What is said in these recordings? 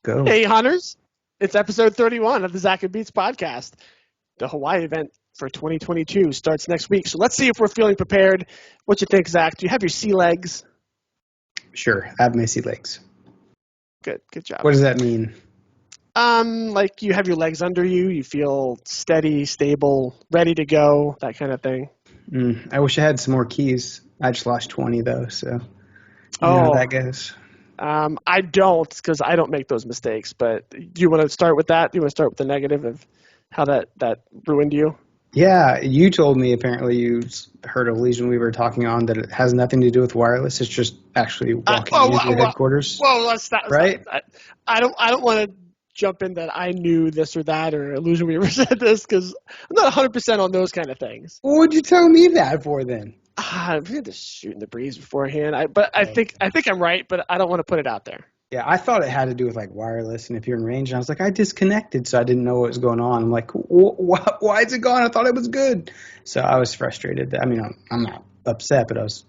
Go. Hey, hunters. It's episode 31 of the Zachn'Beats podcast. The Hawaii event for 2022 starts next week. So let's see if we're feeling prepared. What you think, Zach? Do you have your sea legs? Sure. I have my sea legs. Good job. What does that mean? Like you have your legs under you. You feel steady, stable, ready to go, that kind of thing. I wish I had some more keys. I just lost 20, though, so you know how that goes. I don't, because I don't make those mistakes. But do you want to start with that? Do you want to start with the negative of how that ruined you? Yeah, you told me apparently you heard of Legion we were talking on that it has nothing to do with wireless. It's just actually walking into the headquarters. Whoa, let's stop. Right? I don't want to jump in that I knew this or that or Illusion Weaver said this because I'm not 100% on those kind of things. What would you tell me that for then? We had to shoot in the breeze beforehand. I think I'm right, but I don't want to put it out there. Yeah, I thought it had to do with like wireless, and if you're in range, and I was like, I disconnected, so I didn't know what was going on. I'm like, why is it gone? I thought it was good. So I was frustrated. I mean, I'm not upset, but I was,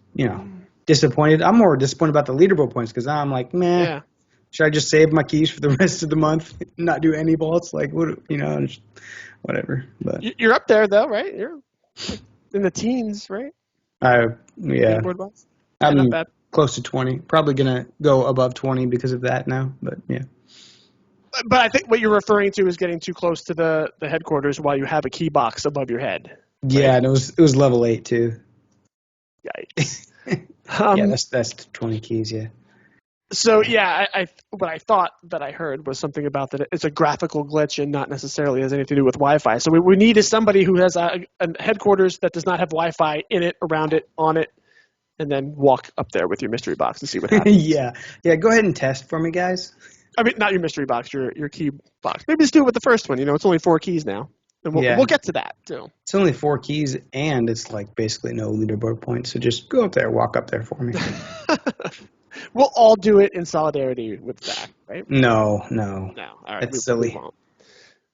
disappointed. I'm more disappointed about the leaderboard points because I'm like, man, yeah. Should I just save my keys for the rest of the month, not do any vaults? Like, whatever. But you're up there though, right? You're in the teens, right? Yeah. I'm bad. Close to 20. Probably going to go above 20 because of that now, but yeah. But I think what you're referring to is getting too close to the headquarters while you have a key box above your head. Right? Yeah, and it was level 8 too. Yikes. Yeah, that's 20 keys, yeah. So yeah, what I thought that I heard was something about that it's a graphical glitch and not necessarily has anything to do with Wi-Fi. So we need is somebody who has a headquarters that does not have Wi-Fi in it, around it, on it, and then walk up there with your mystery box and see what happens. Yeah. Go ahead and test for me, guys. I mean, not your mystery box, your key box. Maybe just do it with the first one. It's only 4 keys now, and we'll get to that too. It's only 4 keys, and it's like basically no leaderboard points. So just go up there, walk up there for me. We'll all do it in solidarity with Zach, right? No. All right, that's silly. We won't.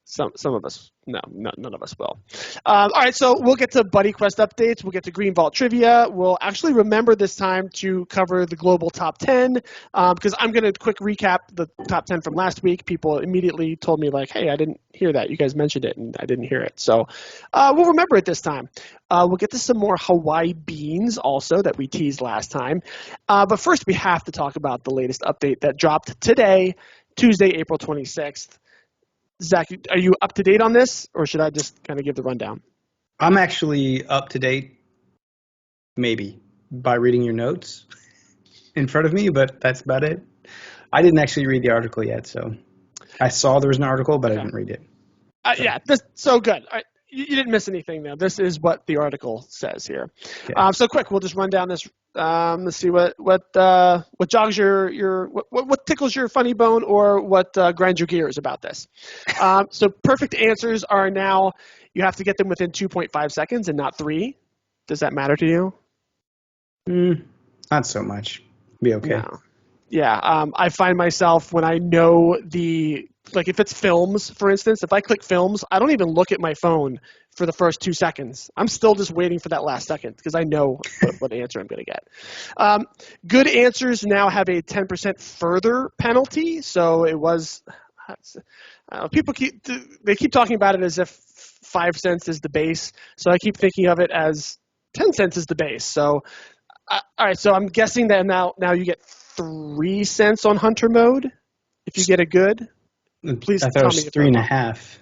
Some of us, none of us will. All right, so we'll get to Buddy Quest updates. We'll get to Green Vault trivia. We'll actually remember this time to cover the global top 10 because I'm going to quick recap the top 10 from last week. People immediately told me like, hey, I didn't hear that. You guys mentioned it, and I didn't hear it. So we'll remember it this time. We'll get to some more Hawaii beans also that we teased last time. But first, we have to talk about the latest update that dropped today, Tuesday, April 26th. Zach, are you up to date on this, or should I just kind of give the rundown? I'm actually up to date, maybe, by reading your notes in front of me, but that's about it. I didn't actually read the article yet, so I saw there was an article, but I didn't read it. Yeah, so good. All right. You didn't miss anything, though. This is what the article says here. Okay. So quick, we'll just run down this. Let's see what jogs what tickles your funny bone, or what grinds your gears about this. So perfect answers are now you have to get them within 2.5 seconds and not 3. Does that matter to you? Not so much. Be okay. No. Yeah, I find myself when I know if it's films, for instance, if I click films, I don't even look at my phone for the first 2 seconds. I'm still just waiting for that last second because I know what answer I'm going to get. Good answers now have a 10% further penalty. So it was people keep talking about it as if 5 cents is the base. So I keep thinking of it as 10 cents is the base. So all right, so I'm guessing that now you get 3 cents on hunter mode if you get a good. Please I thought it was 3.5.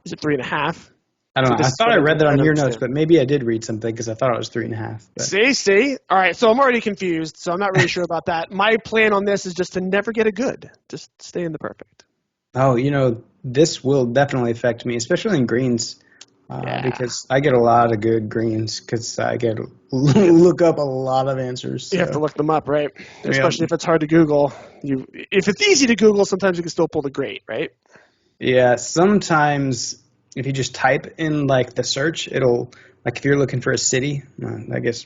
Is it 3.5? I don't know. I thought I read that on your notes, but maybe I did read something because I thought it was 3.5. But. See? All right, so I'm already confused, so I'm not really sure about that. My plan on this is just to never get a good. Just stay in the perfect. Oh, this will definitely affect me, especially in greens. Because I get a lot of good greens because I get look up a lot of answers. So. You have to look them up, right? Especially if it's hard to Google. If it's easy to Google, sometimes you can still pull the great, right? Yeah, sometimes if you just type in like the search, it'll if you're looking for a city, I guess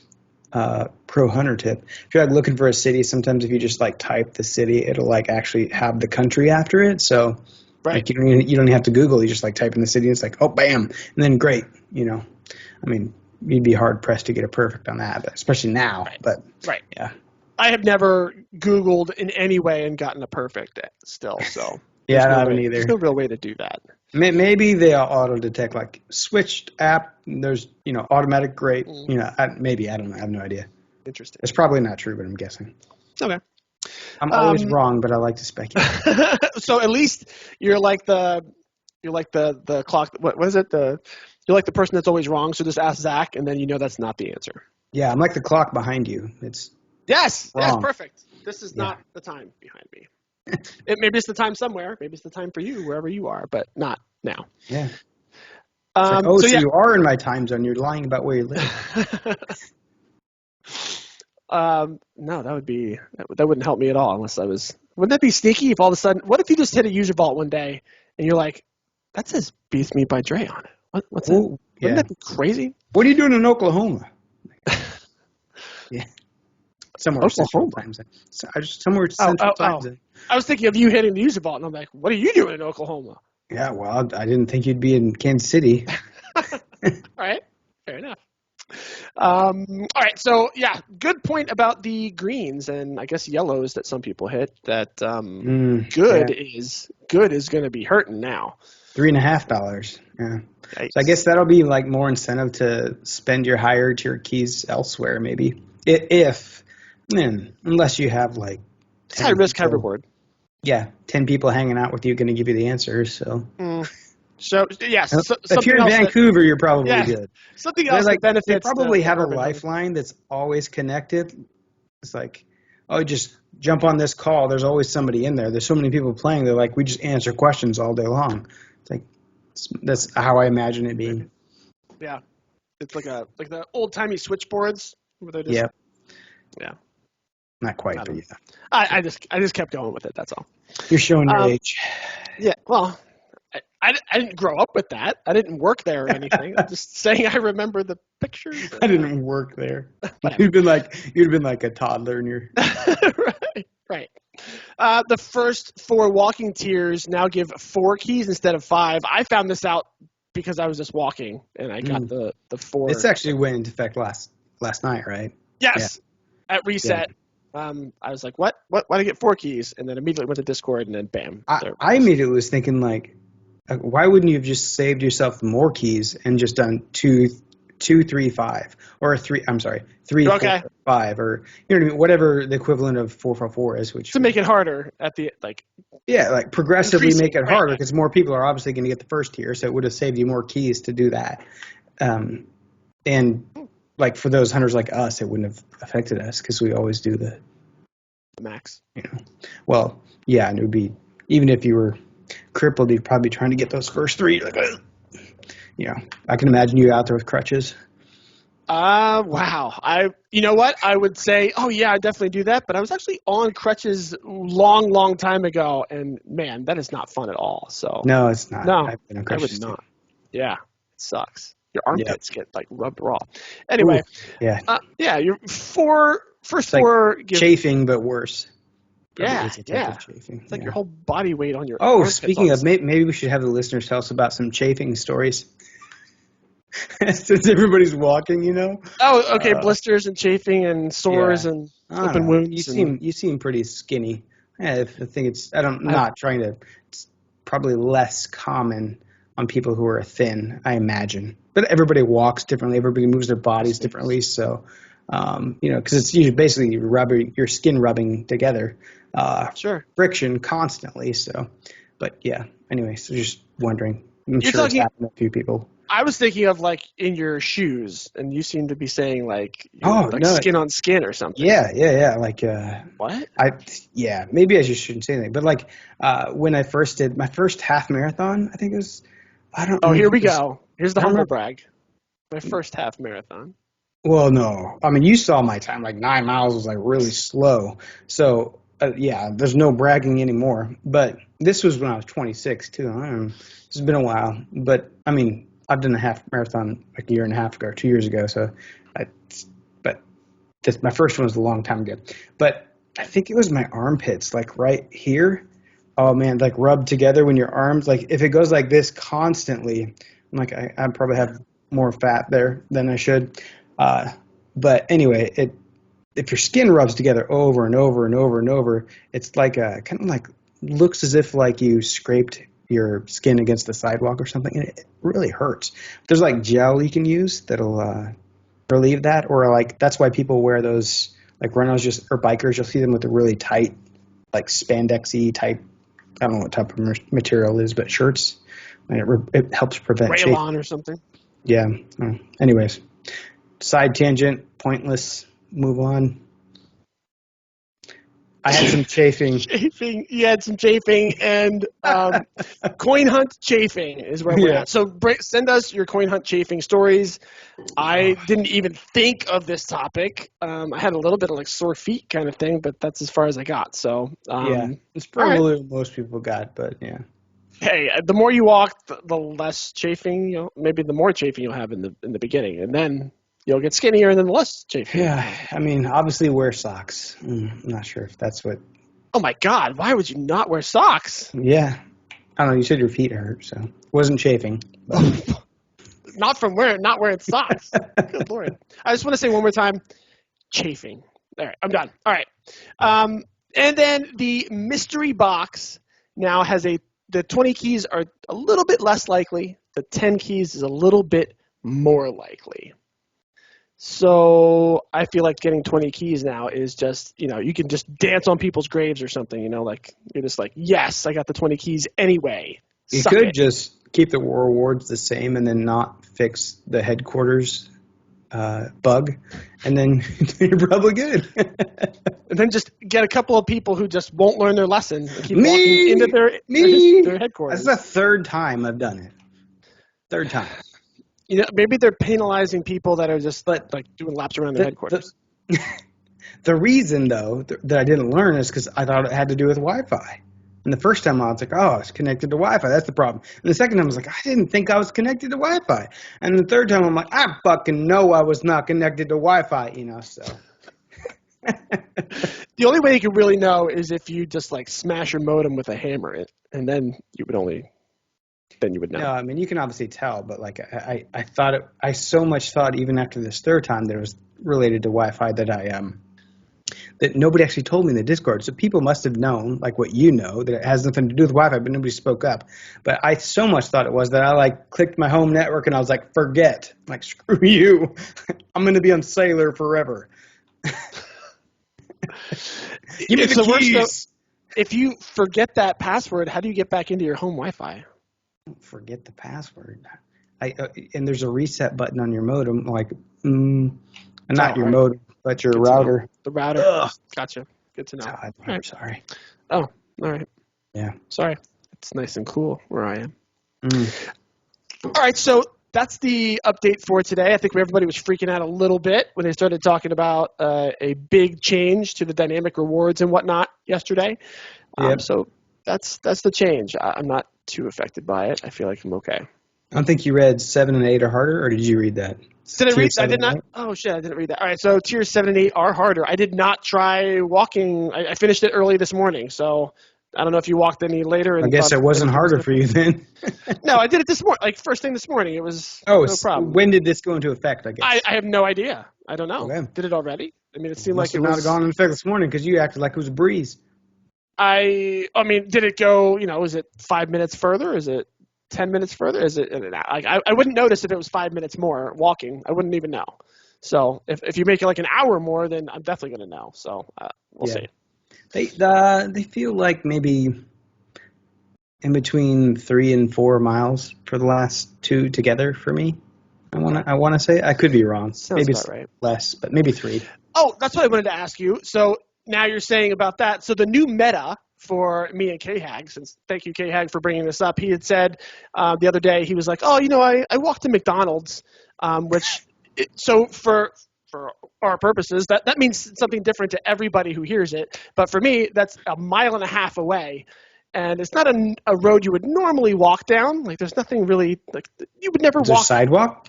pro hunter tip. If you're looking for a city, sometimes if you just type the city, it'll actually have the country after it. So. Right. You don't even have to Google. You just type in the city. And it's oh, bam, and then great. I mean, you'd be hard pressed to get a perfect on that, but especially now. Right. But right, yeah, I have never Googled in any way and gotten a perfect still. So Yeah, I haven't either. There's no real way to do that. Maybe they auto detect like switched app. There's automatic grade. Maybe I don't know. I have no idea. Interesting. It's probably not true, but I'm guessing. Okay. I'm always wrong, but I like to speculate. So at least you're like the clock. What is it? You're like the person that's always wrong. So just ask Zach, and then that's not the answer. Yeah, I'm like the clock behind you. It's yes, wrong. Perfect. This is not the time behind me. Maybe it's the time somewhere. Maybe it's the time for you wherever you are, but not now. Yeah. So you are in my time zone. You're lying about where you live. No, that wouldn't help me at all unless I was. Wouldn't that be sneaky if all of a sudden? What if you just hit a user vault one day and you're like, that says "Beats Me" by Dre on it. What's that? Wouldn't that be crazy? What are you doing in Oklahoma? Yeah. Somewhere Oklahoma. Somewhere central time zone. I was thinking of you hitting the user vault, and I'm like, what are you doing in Oklahoma? Yeah, well, I didn't think you'd be in Kansas City. All right, fair enough. All right, so good point about the greens and I guess yellows that some people hit. That good is going to be hurting now. $3.50. Yeah. Yikes. So I guess that'll be like more incentive to spend your higher tier keys elsewhere, maybe. Unless you have like it's high risk, high reward. Yeah, 10 people hanging out with you going to give you the answers. So. So yes, if you're in Vancouver, you're probably good. Something else that benefits. They probably have a lifeline that's always connected. It's like, just jump on this call. There's always somebody in there. There's so many people playing. They're like, we just answer questions all day long. It's like that's how I imagine it being. Yeah, it's like the old timey switchboards where they're just yeah. Not quite, but yeah. I just kept going with it. That's all. You're showing your age. Yeah, well. I didn't grow up with that. I didn't work there or anything. I'm just saying I remember the pictures. I didn't work there. You'd been like a toddler in your right. The first 4 walking tiers now give 4 keys instead of 5. I found this out because I was just walking and I got the 4. This actually went into effect last night, right? Yes. Yeah. At reset. Yeah. I was like, what? Why did I get 4 keys? And then immediately went to Discord and then bam. I immediately was thinking like, why wouldn't you have just saved yourself more keys and just done 2, 3, 5 or 3? I'm sorry, 3, 4, 5, or what I mean, whatever the equivalent of 4, 4, 4 is. Which to make it harder at the progressively make it harder because more people are obviously going to get the first tier, so it would have saved you more keys to do that. And like for those hunters like us, it wouldn't have affected us because we always do the max. Well, yeah, and it would be even if you were crippled, you'd probably be trying to get those first 3. Like, I can imagine you out there with crutches. Wow. You know what? I would say, I definitely do that. But I was actually on crutches long time ago, and man, that is not fun at all. So no, it's not. No, I would not. Yeah, it sucks. Your armpits get like rubbed raw. Anyway, you're first 4 chafing, but worse. It's like your whole body weight on your. Oh, speaking of, maybe we should have the listeners tell us about some chafing stories. Since everybody's walking, Oh, okay, blisters and chafing and sores and open wounds. You seem pretty skinny. I think not trying to. It's probably less common on people who are thin, I imagine. But everybody walks differently. Everybody moves their bodies differently. So, because it's usually basically your skin rubbing together. Friction constantly. So, but yeah. Anyway, so just wondering. I'm sure it's happened to a few people. I was thinking of like in your shoes, and you seem to be saying like skin on skin or something. Yeah. Like what? Maybe I just shouldn't say anything. But like when I first did my first half marathon, I think it was. I don't. Oh, here we go. Here's the humble brag. My first half marathon. Well, no. I mean, you saw my time. Like 9 miles was like really slow. So there's no bragging anymore. But this was when I was 26 too. I don't know. It's been a while. But I mean, I've done a half marathon like a year and a half ago, 2 years ago. So, my first one was a long time ago. But I think it was my armpits, like right here. Oh man, like rubbed together when your arms, like if it goes like this constantly, I'm like I probably have more fat there than I should. But anyway, if your skin rubs together over and over and over and over, it's like kind of like looks as if like you scraped your skin against the sidewalk or something, and it really hurts. There's like gel you can use that'll relieve that, or like that's why people wear those like runners or bikers. You'll see them with the really tight, like spandexy type. I don't know what type of material it is, but shirts. And it helps prevent chafing. Rayon or something. Yeah. Anyways, side tangent, pointless. Move on. I had some chafing. You had some chafing, and coin hunt chafing is where we're at. So send us your coin hunt chafing stories. I didn't even think of this topic. I had a little bit of like sore feet kind of thing, but that's as far as I got. So yeah, it's probably what most people got, but yeah. Hey, the more you walk, the less chafing. Maybe the more chafing you'll have in the beginning, and then you'll get skinnier, and then less chafing. Yeah, I mean, obviously wear socks. I'm not sure if that's what. Oh my God! Why would you not wear socks? Yeah, I don't know. You said your feet hurt, so it wasn't chafing. But. Not wearing socks. Good Lord! I just want to say one more time, chafing. All right, I'm done. All right, and then the mystery box now has the 20 keys are a little bit less likely. The 10 keys is a little bit more likely. So I feel like getting 20 keys now is just, you can just dance on people's graves or something, like you're just like, yes, I got the 20 keys anyway. You could just keep the rewards the same and then not fix the headquarters bug, and then you're probably good. And then just get a couple of people who just won't learn their lesson and keep walking into their headquarters. That's the third time I've done it. Third time. Maybe they're penalizing people that are just like doing laps around their headquarters. The reason, though, that I didn't learn is because I thought it had to do with Wi-Fi. And the first time I was like, oh, it's connected to Wi-Fi. That's the problem. And the second time I was like, I didn't think I was connected to Wi-Fi. And the third time I'm like, I fucking know I was not connected to Wi-Fi, so. The only way you can really know is if you just like smash your modem with a hammer, and then you would know. No, I mean, you can obviously tell, but like I thought I so much thought even after this third time that it was related to Wi-Fi that nobody actually told me in the Discord. So people must have known, like what you know, that it has nothing to do with Wi-Fi, but nobody spoke up. But I so much thought it was that I like clicked my home network and I was like, forget. I'm like, screw you. I'm going to be on cellular forever. Give me the keys. If you forget that password, how do you get back into your home Wi-Fi? Don't forget the password. And there's a reset button on your modem, like not your modem, but your router. The router. Ugh. Gotcha. Good to know. God, I'm sorry. Oh, all right. Yeah. Sorry. It's nice and cool where I am. All right, so that's the update for today. I think everybody was freaking out a little bit when they started talking about a big change to the dynamic rewards and whatnot yesterday. Yep. So that's the change. I'm not too affected by it. I feel like I'm okay. I don't think you read 7 and 8 are harder, or did you read that? Did I read? I did not. Oh shit! I didn't read that. All right, so tiers 7 and 8 are harder. I did not try walking. I finished it early this morning, so I don't know if you walked any later. I guess it wasn't harder for you then. No, I did it this morning. Like first thing this morning, it was no problem. When did this go into effect? I guess I have no idea. I don't know. Okay. Did it already? I mean, it seemed like it must have not gone into effect this morning because you acted like it was a breeze. I mean, did it go? Is it 5 minutes further? Is it 10 minutes further? Is it like I wouldn't notice if it was 5 minutes more walking. I wouldn't even know. So if you make it like an hour more, then I'm definitely going to know. So we'll see. They feel like maybe in between 3 and 4 miles for the last two together for me. I want to say I could be wrong. Sounds maybe about right. Less, but maybe 3. Oh, that's what I wanted to ask you. So now you're saying about that. So the new meta for me and K-Hag, since thank you K-Hag for bringing this up. He had said the other day, he was like, oh, I walked to McDonald's, so for our purposes, that means something different to everybody who hears it. But for me, that's 1.5 miles away. And it's not a road you would normally walk down. Like there's nothing really, like you would never walk. There's sidewalk?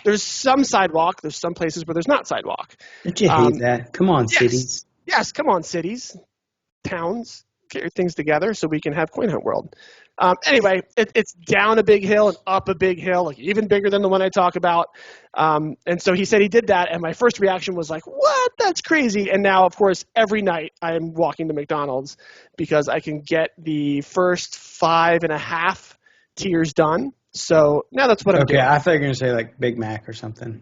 There's some sidewalk. There's some places where there's not sidewalk. Don't you hate that? Come on, cities. Yes, come on, cities, towns, get your things together so we can have Coin Hunt World. Anyway, it's down a big hill and up a big hill, like even bigger than the one I talk about. And so he said he did that, and my first reaction was like, what? That's crazy. And now, of course, every night I am walking to McDonald's because I can get the first 5.5 tiers done. So now that's what I'm doing. Okay, I thought you were going to say like Big Mac or something.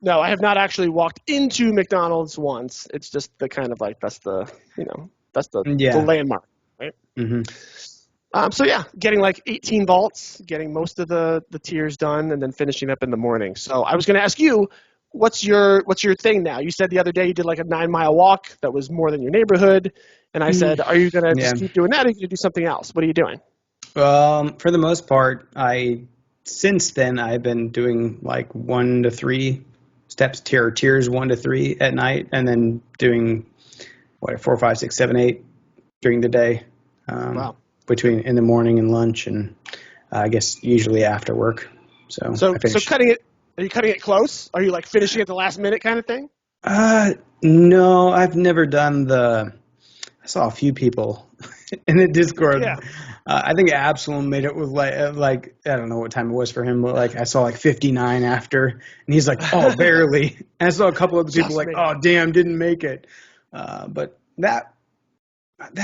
No, I have not actually walked into McDonald's once. It's just the kind of like, that's the landmark, right? Mm-hmm. So yeah, getting like 18 vaults, getting most of the tiers done, and then finishing up in the morning. So I was going to ask you, what's your thing now? You said the other day you did like a 9-mile walk that was more than your neighborhood, and I said, are you going to just keep doing that, or are you going to do something else? What are you doing? For the most part, since then I've been doing like 1 to 3 steps, tiers 1 to 3 at night, and then doing 4, 5, 6, 7, 8 during the day. Wow. Between in the morning and lunch, and I guess usually after work. So cutting it. Are you cutting it close? Are you like finishing at the last minute kind of thing? No, I've never done I saw a few people in the Discord. Yeah. I think Absalom made it with like I don't know what time it was for him, but like I saw like 59 after, and he's like, oh, barely. And I saw a couple other people like, oh, damn, didn't make it. But that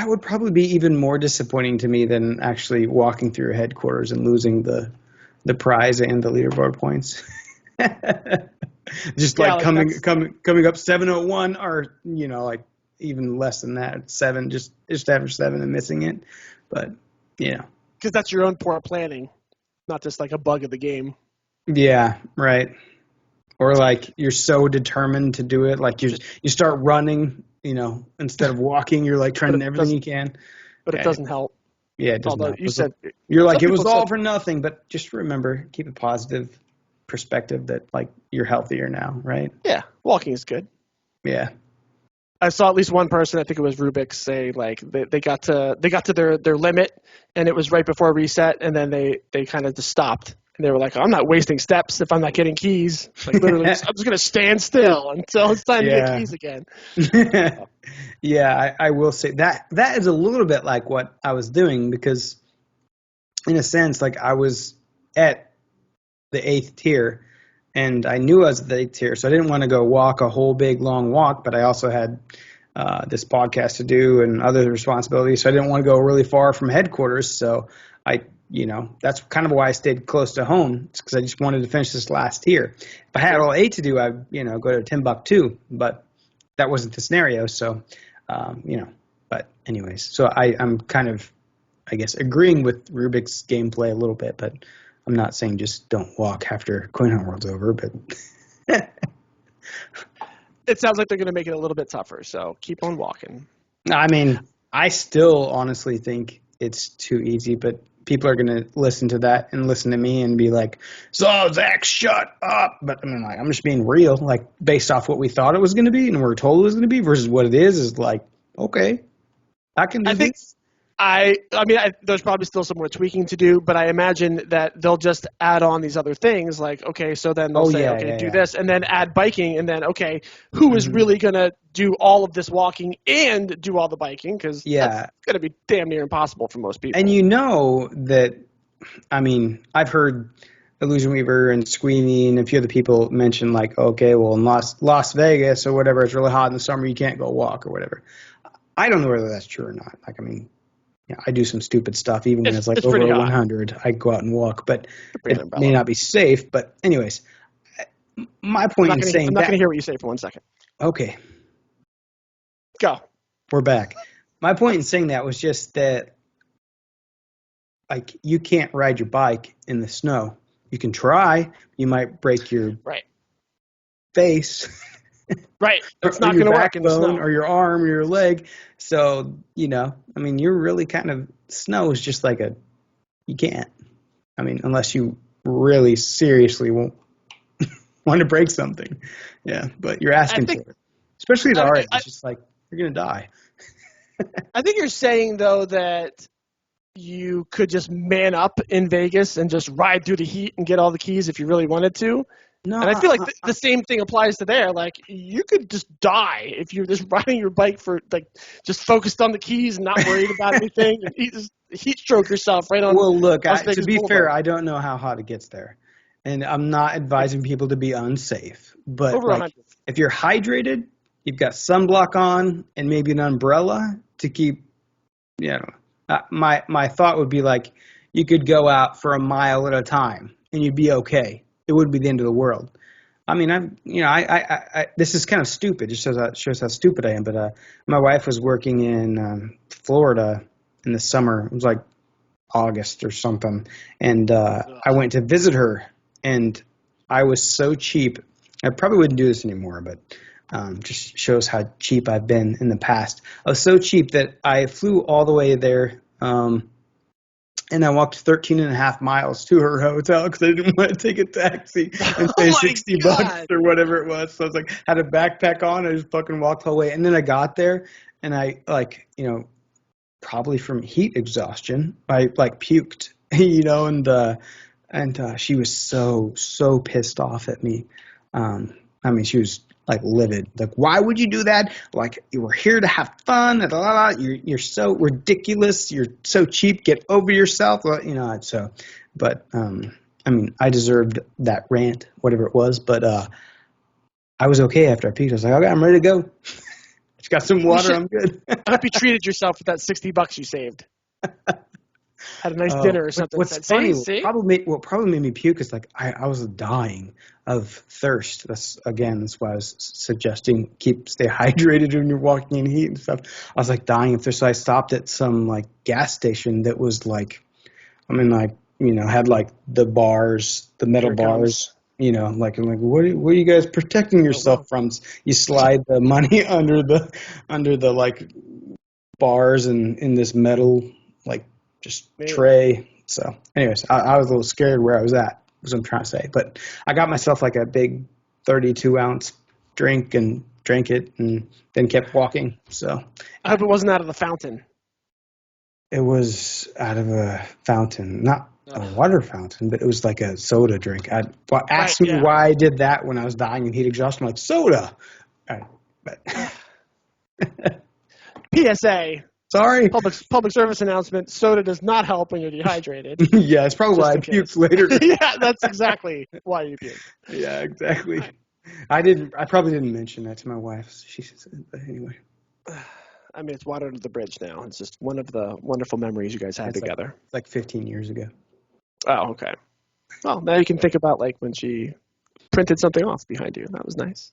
would probably be even more disappointing to me than actually walking through headquarters and losing the prize and the leaderboard points. Just coming up 701, or like even less than that, 7, just after 7 and missing it. But because that's your own poor planning, not just like a bug of the game. Yeah, right. Or like you're so determined to do it, like you start running. Instead of walking, you're like trying everything you can. But it doesn't help. Yeah, it doesn't help. You said you're like, it was all for nothing, but just remember, keep a positive perspective that like you're healthier now, right? Yeah, walking is good. Yeah. I saw at least one person, I think it was Rubik, say like they got to their limit, and it was right before reset, and then they kind of just stopped. And they were like, I'm not wasting steps if I'm not getting keys. Like literally, I'm just going to stand still until it's time to get keys again. Yeah, I will say that is a little bit like what I was doing, because in a sense, like I was at the 8th tier, and I knew I was at the 8th tier, so I didn't want to go walk a whole big long walk, but I also had this podcast to do and other responsibilities, so I didn't want to go really far from headquarters, so that's kind of why I stayed close to home. It's because I just wanted to finish this last tier. If I had all 8 to do, I'd, go to Timbuktu, but that wasn't the scenario. So, but anyways, so I'm kind of, I guess, agreeing with Rubik's gameplay a little bit, but I'm not saying just don't walk after Coin Hunt World's over, but. It sounds like they're going to make it a little bit tougher, so keep on walking. I mean, I still honestly think it's too easy, but people are going to listen to that and listen to me and be like, so Zach, shut up. But I mean, like, I'm just being real, like based off what we thought it was going to be and we're told it was going to be versus what it is like, okay, I can do this. I mean, there's probably still some more tweaking to do, but I imagine that they'll just add on these other things like, okay, so then they'll do this, and then add biking, and then, okay, who is really going to do all of this walking and do all the biking? Because that's going to be damn near impossible for most people. And that, I mean, I've heard Illusion Weaver and Squeamy and a few other people mention like, okay, well, in Las Vegas or whatever, it's really hot in the summer, you can't go walk or whatever. I don't know whether that's true or not. Like, I mean, I do some stupid stuff even when it's like over 100. I go out and walk, but it may not be safe. But anyways, my point in saying I'm not going to hear what you say for 1 second. Okay. Go. We're back. My point in saying that was just that, like, you can't ride your bike in the snow. You can try. You might break your face. Right. It's not going to work in the snow. Or your arm or your leg. So, I mean, you're really kind of, snow is just like you can't. I mean, unless you really seriously want to break something. Yeah, but you're asking for it. Especially at our age, it's just like, you're going to die. I think you're saying, though, that you could just man up in Vegas and just ride through the heat and get all the keys if you really wanted to. No, And I feel like the same thing applies to there. Like, you could just die if you're just riding your bike for, like, just focused on the keys and not worried about anything. And you just heat stroke yourself right on well, look, Las to Vegas be fair, Boulevard. I don't know how hot it gets there. And I'm not advising people to be unsafe. But, Over like, 100. if you're hydrated, you've got sunblock on and maybe an umbrella to keep, my thought would be, like, you could go out for a mile at a time and you'd be okay. It wouldn't be the end of the world. I mean, this is kind of stupid. It shows how stupid I am. But my wife was working in Florida in the summer. It was like August or something, and I went to visit her, and I was so cheap. I probably wouldn't do this anymore, but just shows how cheap I've been in the past. I was so cheap that I flew all the way there. And I walked 13 and a half miles to her hotel because I didn't want to take a taxi and Oh pay my 60 God. bucks or whatever it was. So I was like, had a backpack on. I just fucking walked the whole way. And then I got there and I, like, probably from heat exhaustion, I like puked, and she was so pissed off at me. I mean, she was like livid. Like, why would you do that? Like, you were here to have fun. Blah, blah, blah. You're so ridiculous. You're so cheap. Get over yourself. Well, but I mean, I deserved that rant, whatever it was. But I was okay after I puked. I was like, okay, I'm ready to go. Just got some water. I'm good. I hope you treated yourself with that $60 you saved. Had a nice dinner or something. What's Said, funny? See? What probably made me puke is like I was dying of thirst. That's why I was suggesting stay hydrated when you're walking in heat and stuff. I was like dying of thirst, so I stopped at some like gas station that was like, had like the bars, the metal bars. Like I'm like, what are you guys protecting yourself from? You slide the money under the like bars and in this metal like just tray. So anyways, I was a little scared where I was at, was what I'm trying to say. But I got myself like a big 32-ounce drink and drank it and then kept walking. So I hope it wasn't out of the fountain. it was out of a fountain, not a water fountain, but it was like a soda drink. Ask me why I did that when I was dying in heat exhaustion. I'm like, soda. All right, but PSA. Sorry. Public service announcement. Soda does not help when you're dehydrated. Yeah, it's probably why I puked later. Yeah, that's exactly why you puked. Yeah, exactly. I probably didn't mention that to my wife. She said, but anyway. I mean, it's water under the bridge now. It's just one of the wonderful memories you guys had together. It's like 15 years ago. Oh, okay. Well, now you can think about like when she printed something off behind you. That was nice.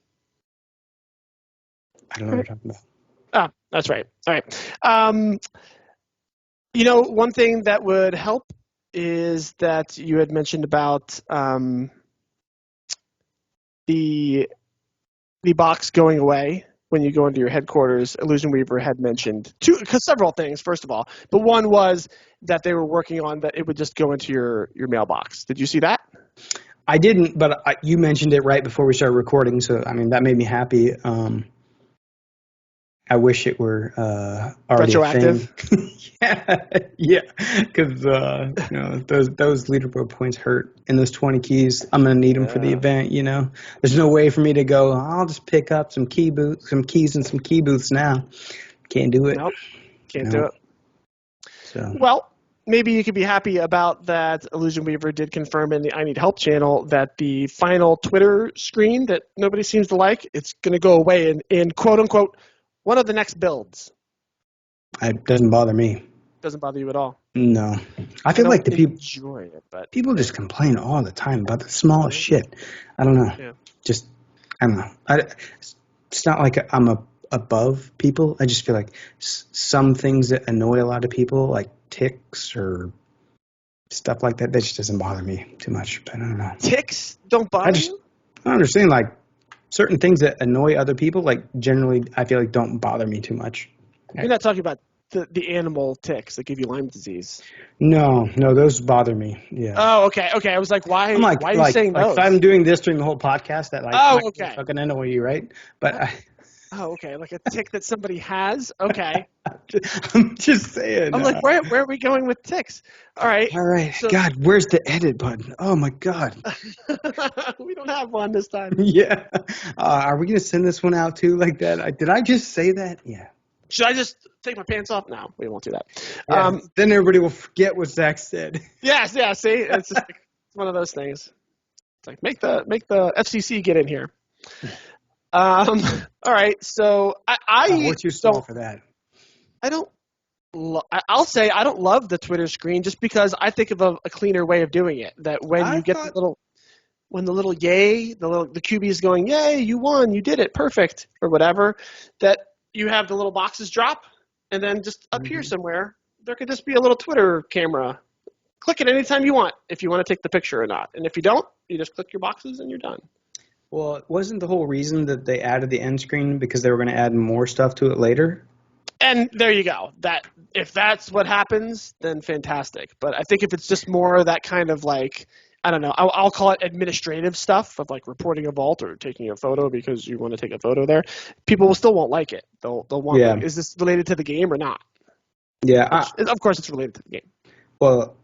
I don't know what you're talking about. Ah, that's right. All right. One thing that would help is that you had mentioned about the box going away when you go into your headquarters. Illusion Weaver had mentioned several things, first of all. But one was that they were working on that it would just go into your mailbox. Did you see that? I didn't, but you mentioned it right before we started recording, so I mean that made me happy. I wish it were already retroactive. A thing. yeah, because those leaderboard points hurt, and those 20 keys, I'm gonna need them for the event. There's no way for me to go. I'll just pick up some keys and some key booths now. Can't do it. Nope, can't do it. So well, maybe you could be happy about that. Illusion Weaver did confirm in the I Need Help channel that the final Twitter screen that nobody seems to like, it's going to go away in quote unquote one of the next builds. It doesn't bother me. Doesn't bother you at all? No. I feel like the people enjoy it, but people just complain all the time about the smallest shit. I don't know. Yeah. I don't know. It's not like I'm above people. I just feel like some things that annoy a lot of people, like ticks or stuff like that just doesn't bother me too much. But I don't know. Ticks don't bother you? I understand, like, certain things that annoy other people, like, generally, I feel like don't bother me too much. You're not talking about the animal ticks that give you Lyme disease. No, those bother me. Yeah. Oh, okay. I was like, why are you saying those? If I'm doing this during the whole podcast, that okay. fucking annoy you, right? But okay, like a tick that somebody has. Okay. I'm just saying. I'm like, where are we going with ticks? All right. All right. So God, where's the edit button? Oh my God. we don't have one this time. Yeah. Are we gonna send this one out too like that? Did I just say that? Yeah. Should I just take my pants off? No, we won't do that. Yeah. Then everybody will forget what Zach said. Yes, yeah. See, it's just it's one of those things. It's like make the FCC get in here. All right. So We're too small for that. I don't. I'll say I don't love the Twitter screen just because I think of a cleaner way of doing it. That when you get the little yay, the QB is going, yay, you won, you did it, perfect, or whatever, that you have the little boxes drop, and then just up here somewhere, there could just be a little Twitter camera. Click it anytime you want if you want to take the picture or not. And if you don't, you just click your boxes and you're done. Well, it wasn't the whole reason that they added the end screen because they were going to add more stuff to it later? And there you go. That if that's what happens, then fantastic. But I think if it's just more that kind of like, I don't know, I'll call it administrative stuff of like reporting a vault or taking a photo because you want to take a photo there, people still won't like it. They'll want, like, is this related to the game or not? Yeah. Of course it's related to the game. Well,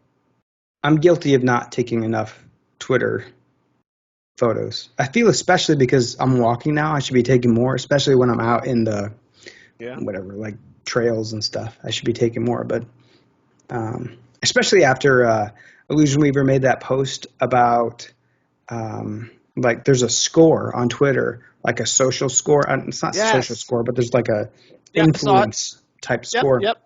I'm guilty of not taking enough Twitter photos. I feel especially because I'm walking now, I should be taking more, especially when I'm out in the whatever, like trails and stuff. I should be taking more, but especially after Illusion Weaver made that post about like there's a score on Twitter, like a social score. It's not a social score, but there's like a influence type score. Yep.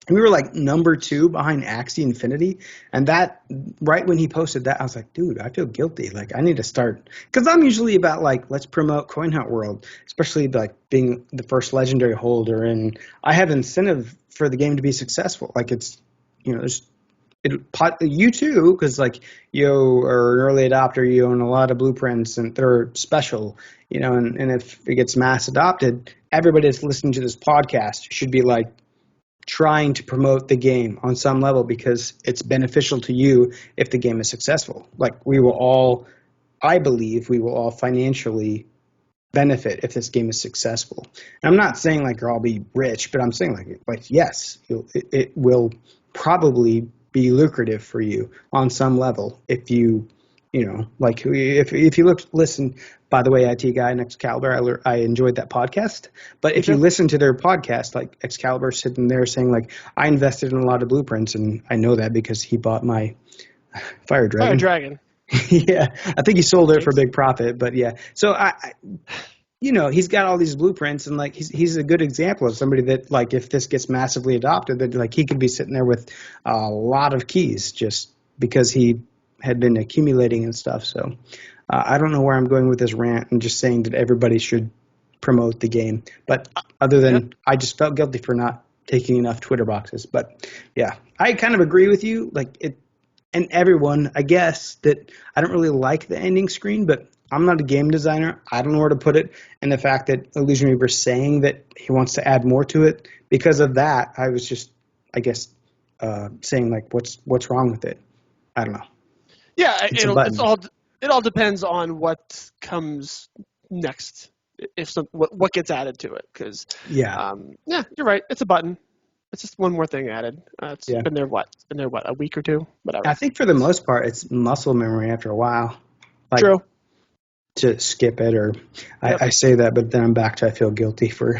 And we were like number 2 behind Axie Infinity. And that, right when he posted that, I was like, dude, I feel guilty. Like, I need to start. Because I'm usually about, like, let's promote Coin Hunt World, especially, like, being the first legendary holder. And I have incentive for the game to be successful. Like, it's, you know, you too, because, like, you are an early adopter, you own a lot of blueprints, and they're special, you know, and if it gets mass adopted, everybody that's listening to this podcast should be, like, trying to promote the game on some level because it's beneficial to you if the game is successful. Like I believe we will all financially benefit if this game is successful. And I'm not saying like you'll all be rich, but I'm saying like yes, it will probably be lucrative for you on some level if you know, like if you listen. By the way, IT guy and Excalibur, I enjoyed that podcast. But if you listen to their podcast, like Excalibur sitting there saying like, I invested in a lot of blueprints, and I know that because he bought my Fire Dragon. Yeah, I think he sold it for a big profit. But yeah, so you know, he's got all these blueprints, and like he's a good example of somebody that like if this gets massively adopted, that like he could be sitting there with a lot of keys just because he had been accumulating and stuff. So I don't know where I'm going with this rant and just saying that everybody should promote the game. But other than I just felt guilty for not taking enough Twitter boxes. But yeah, I kind of agree with you. Like it, and everyone, I guess that I don't really like the ending screen, but I'm not a game designer. I don't know where to put it. And the fact that Illusion Weaver is saying that he wants to add more to it, because of that, I was just, I guess, saying like, what's wrong with it? I don't know. Yeah, it all depends on what comes next. What gets added to it? Because you're right. It's a button. It's just one more thing added. It's been there a week or two, whatever. I think for the most part, it's muscle memory after a while. Like, true. To skip it, or I say that, but then I'm back to I feel guilty for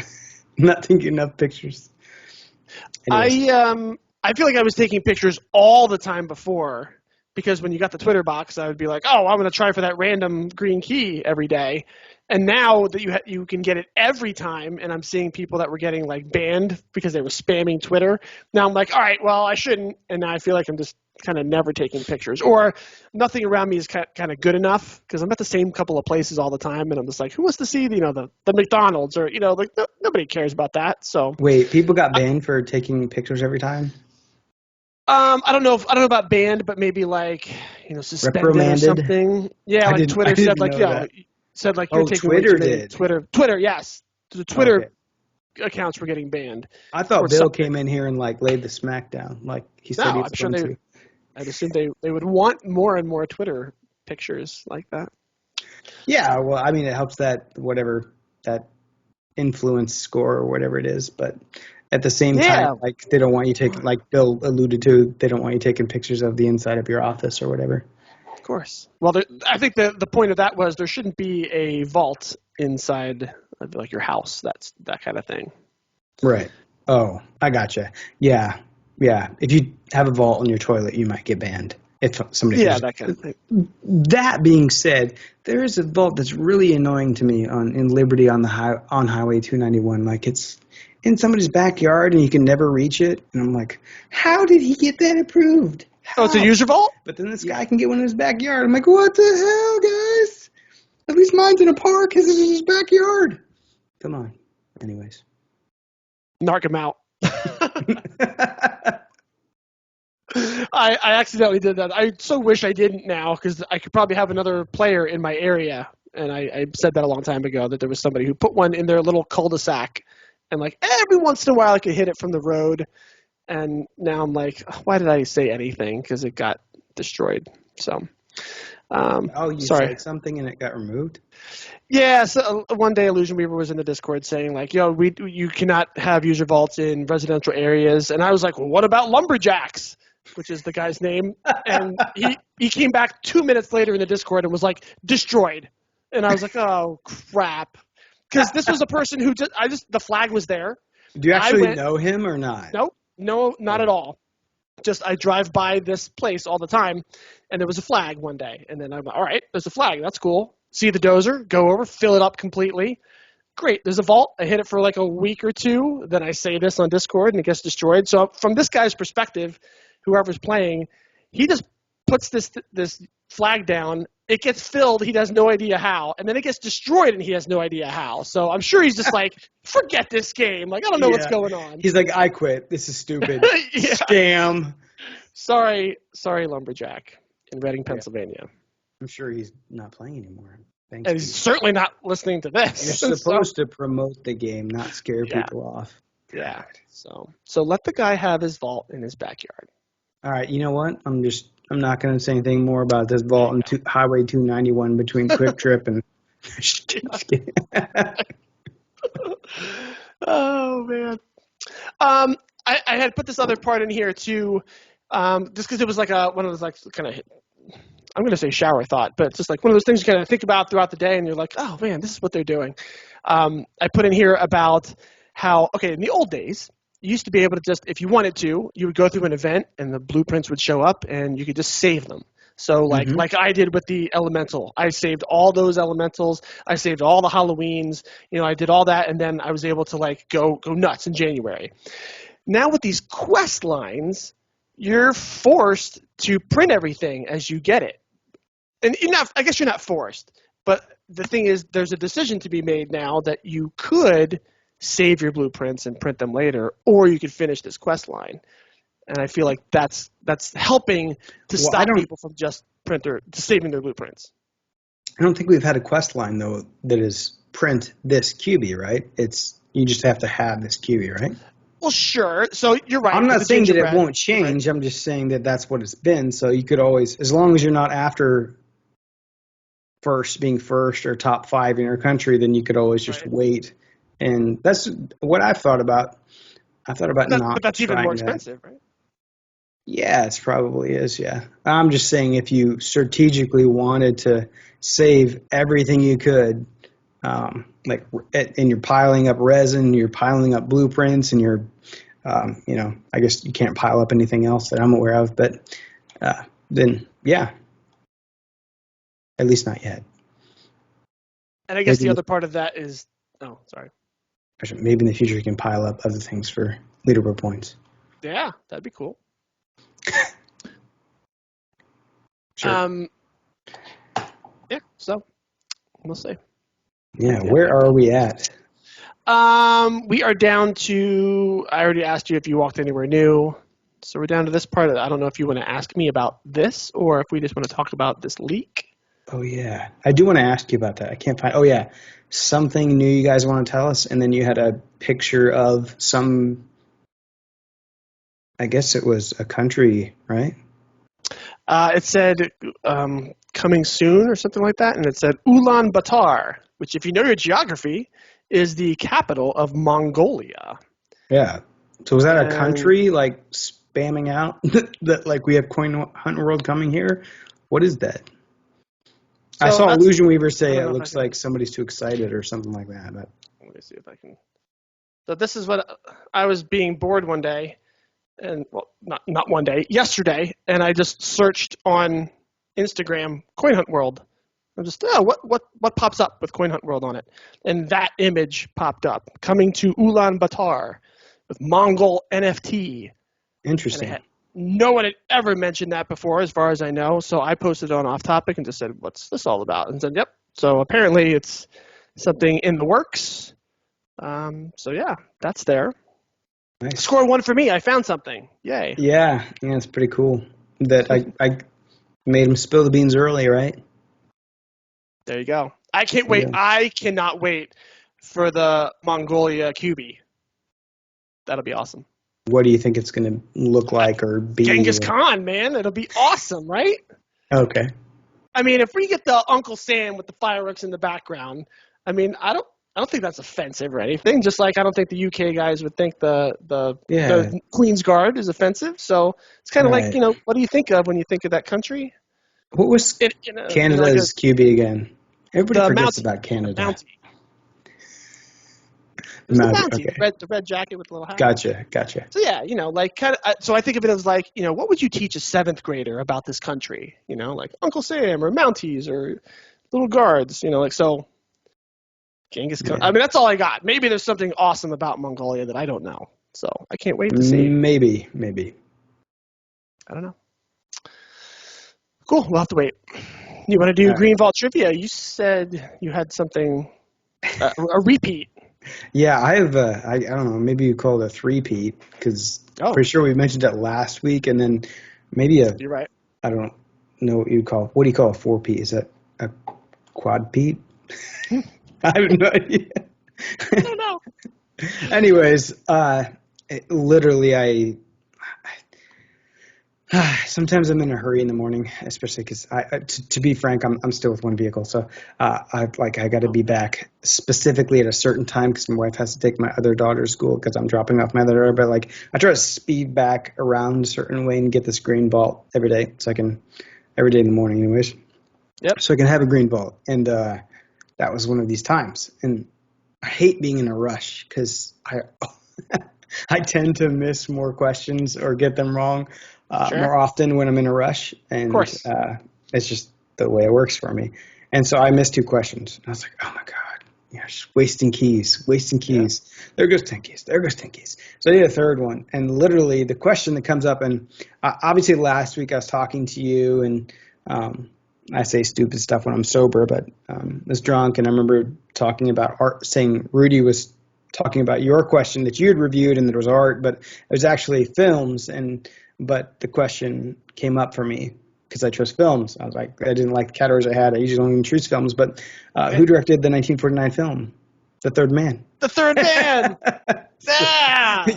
not taking enough pictures. Anyways. I feel like I was taking pictures all the time before. Because when you got the Twitter box, I would be like, oh, I'm going to try for that random green key every day. And now that you can get it every time, and I'm seeing people that were getting like banned because they were spamming Twitter. Now I'm like, all right, well, I shouldn't. And now I feel like I'm just kind of never taking pictures. Or nothing around me is kind of good enough because I'm at the same couple of places all the time. And I'm just like, who wants to see, the McDonald's? Or, like nobody cares about that. So wait, people got banned for taking pictures every time? I don't know about banned, but maybe like suspended reprimanded or something. Yeah, like Twitter said like you're taking Twitter did. Twitter, yes. The Twitter accounts were getting banned. I thought Bill came in here and like laid the smack down, like he said he was going to. I'd assume they would want more and more Twitter pictures like that. Yeah, well, I mean, it helps that influence score or whatever it is, but At the same time, Yeah, like they don't want you taking, like Bill alluded to, they don't want you taking pictures of the inside of your office or whatever. of course. Well, I think the point of that was there shouldn't be a vault inside of like your house. That's that kind of thing. Right. Oh, I gotcha. Yeah. Yeah. If you have a vault in your toilet, you might get banned. If somebody Yeah, that kind of thing. That being said, there is a vault that's really annoying to me in Liberty on on Highway 291. Like it's in somebody's backyard and you can never reach it. And I'm like, how did he get that approved? Oh, it's a How? user vault? But then this guy can get one in his backyard. I'm like, what the hell, guys? At least mine's in a park. His is in his backyard. Come on. Anyways. Narc him out. I accidentally did that. I so wish I didn't now because I could probably have another player in my area. And I said that a long time ago that there was somebody who put one in their little cul-de-sac. And like every once in a while I could hit it from the road. And now I'm like, why did I say anything? Because it got destroyed. So, you sorry. said something and it got removed? Yeah, so one day Illusion Weaver was in the Discord saying like, yo, you cannot have user vaults in residential areas. And I was like, well, what about Lumberjacks? Which is the guy's name. And he came back 2 minutes later in the Discord and was like, destroyed. And I was like, oh, crap. Because this was a person who the flag was there. Do you actually know him or not? Nope. No, not at all. Just I drive by this place all the time, and there was a flag one day. And then I'm like, all right, there's a flag. That's cool. See the dozer, go over, fill it up completely. Great, there's a vault. I hit it for like a week or two. Then I say this on Discord, and it gets destroyed. So from this guy's perspective, whoever's playing, he just puts this flag down. It gets filled. He has no idea how. And then it gets destroyed, and he has no idea how. So I'm sure he's just like, forget this game. Like, I don't know what's going on. He's like, I quit. This is stupid. Scam. Sorry, Lumberjack in Reading, Pennsylvania. I'm sure he's not playing anymore. Thanks, and he's certainly not listening to this. You're supposed to promote the game, not scare people off. Yeah. So let the guy have his vault in his backyard. All right. You know what? I'm not going to say anything more about this vault on Highway 291 between Quick Trip and. Oh man. I had put this other part in here too, just because it was like one of those like kind of. I'm going to say shower thought, but it's just like one of those things you kind of think about throughout the day, and you're like, oh man, this is what they're doing. I put in here about how, okay, in the old days, you used to be able to just, if you wanted to, you would go through an event and the blueprints would show up and you could just save them. So like I did with the elemental, I saved all those elementals. I saved all the Halloweens. I did all that, and then I was able to like go nuts in January. Now with these quest lines, you're forced to print everything as you get it. And I guess you're not forced, but the thing is there's a decision to be made now that you could save your blueprints and print them later, or you could finish this quest line. And I feel like that's helping to stop people from just saving their blueprints. I don't think we've had a quest line though that is print this QB, right? You just have to have this QB, right? Well, sure. So you're right. I'm not saying that it won't change. Right. I'm just saying that that's what it's been. So you could always, as long as you're not after being first or top 5 in your country, then you could always just wait. And that's what I've thought about. I thought about but that's even more expensive, right? Yeah, it probably is, yeah. I'm just saying if you strategically wanted to save everything you could, and you're piling up resin, you're piling up blueprints, and you're, I guess you can't pile up anything else that I'm aware of, but then, yeah. At least not yet. And I guess the other part of that is, oh, sorry. Maybe in the future you can pile up other things for leaderboard points. Yeah, that'd be cool. Sure. Yeah, so we'll see. Yeah, where are we at? We are down to, I already asked you if you walked anywhere new. So we're down to this part. I don't know if you want to ask me about this or if we just want to talk about this leak. Oh, yeah. I do want to ask you about that. I can't find, oh, yeah. Something new you guys want to tell us? And then you had a picture of some, I guess it was a country, right? It said coming soon or something like that. And it said Ulaanbaatar, which if you know your geography is the capital of Mongolia. Yeah. So was that a And country like spamming out that like we have Coin Hunt World coming here? What is that? I so saw that's, Illusion Weaver I say don't it know if I looks can, like somebody's too excited or something like that. But let me see if I can. So this is what I was being bored one day, and well, not one day, yesterday, and I just searched on Instagram Coin Hunt World. I'm just, what pops up with Coin Hunt World on it? And that image popped up, coming to Ulaanbaatar with Mongol NFT. And interesting. no one had ever mentioned that before, as far as I know. So I posted it on Off Topic and just said, "What's this all about?" And said, "Yep." So apparently it's something in the works. So yeah, that's there. Nice. Score one for me. I found something. Yay! Yeah, it's pretty cool that I made him spill the beans early, right? There you go. I can't wait. Yeah. I cannot wait for the Mongolia QB. That'll be awesome. What do you think it's going to look like or be? Genghis Khan, man, it'll be awesome, right? Okay. I mean, if we get the Uncle Sam with the fireworks in the background, I mean, I don't think that's offensive or anything. Just like I don't think the UK guys would think Yeah. the Queen's Guard is offensive. So it's kind of like, Right. what do you think of when you think of that country? What was Like Canada's QB again? Everybody the forgets Mountie, about the Canada. Mountie. It was the Mountie, Okay. the red jacket with the little hat. Gotcha. So yeah, like kind of. So I think of it as like, what would you teach a seventh grader about this country? Like Uncle Sam or Mounties or little guards. Like so. Genghis Khan. Yeah. I mean, that's all I got. Maybe there's something awesome about Mongolia that I don't know. So I can't wait to see. Maybe. I don't know. Cool. We'll have to wait. You want to do Green Vault trivia? You said you had something, a repeat. Yeah, I have. I don't know. Maybe you call it a three-peat because pretty sure we mentioned it last week, and then maybe You're right. I don't know what you call. What do you call a four-peat? Is that a quad-peat? I have no idea. I don't know. Anyways, literally, sometimes I'm in a hurry in the morning, especially because to be frank, I'm still with one vehicle, so I got to be back specifically at a certain time because my wife has to take my other daughter to school because I'm dropping off my other daughter. But I try to speed back around a certain way and get this green vault every day, so I can every day in the morning, anyways. Yep. So I can have a green vault, and that was one of these times, and I hate being in a rush because I tend to miss more questions or get them wrong more often when I'm in a rush, and Of course. it's just the way it works for me. And so I missed two questions. And I was like, oh my god, just wasting keys. Yeah. There goes 10 keys. So I did a third one, and literally the question that comes up, and obviously last week I was talking to you, and I say stupid stuff when I'm sober, but I was drunk, and I remember talking about art, saying Rudy was talking about your question that you had reviewed and there was art, but it was actually films, but the question came up for me because I chose films. I was like, I didn't like the categories I had. I usually don't even choose films, but who directed the 1949 film, The Third Man? The Third Man!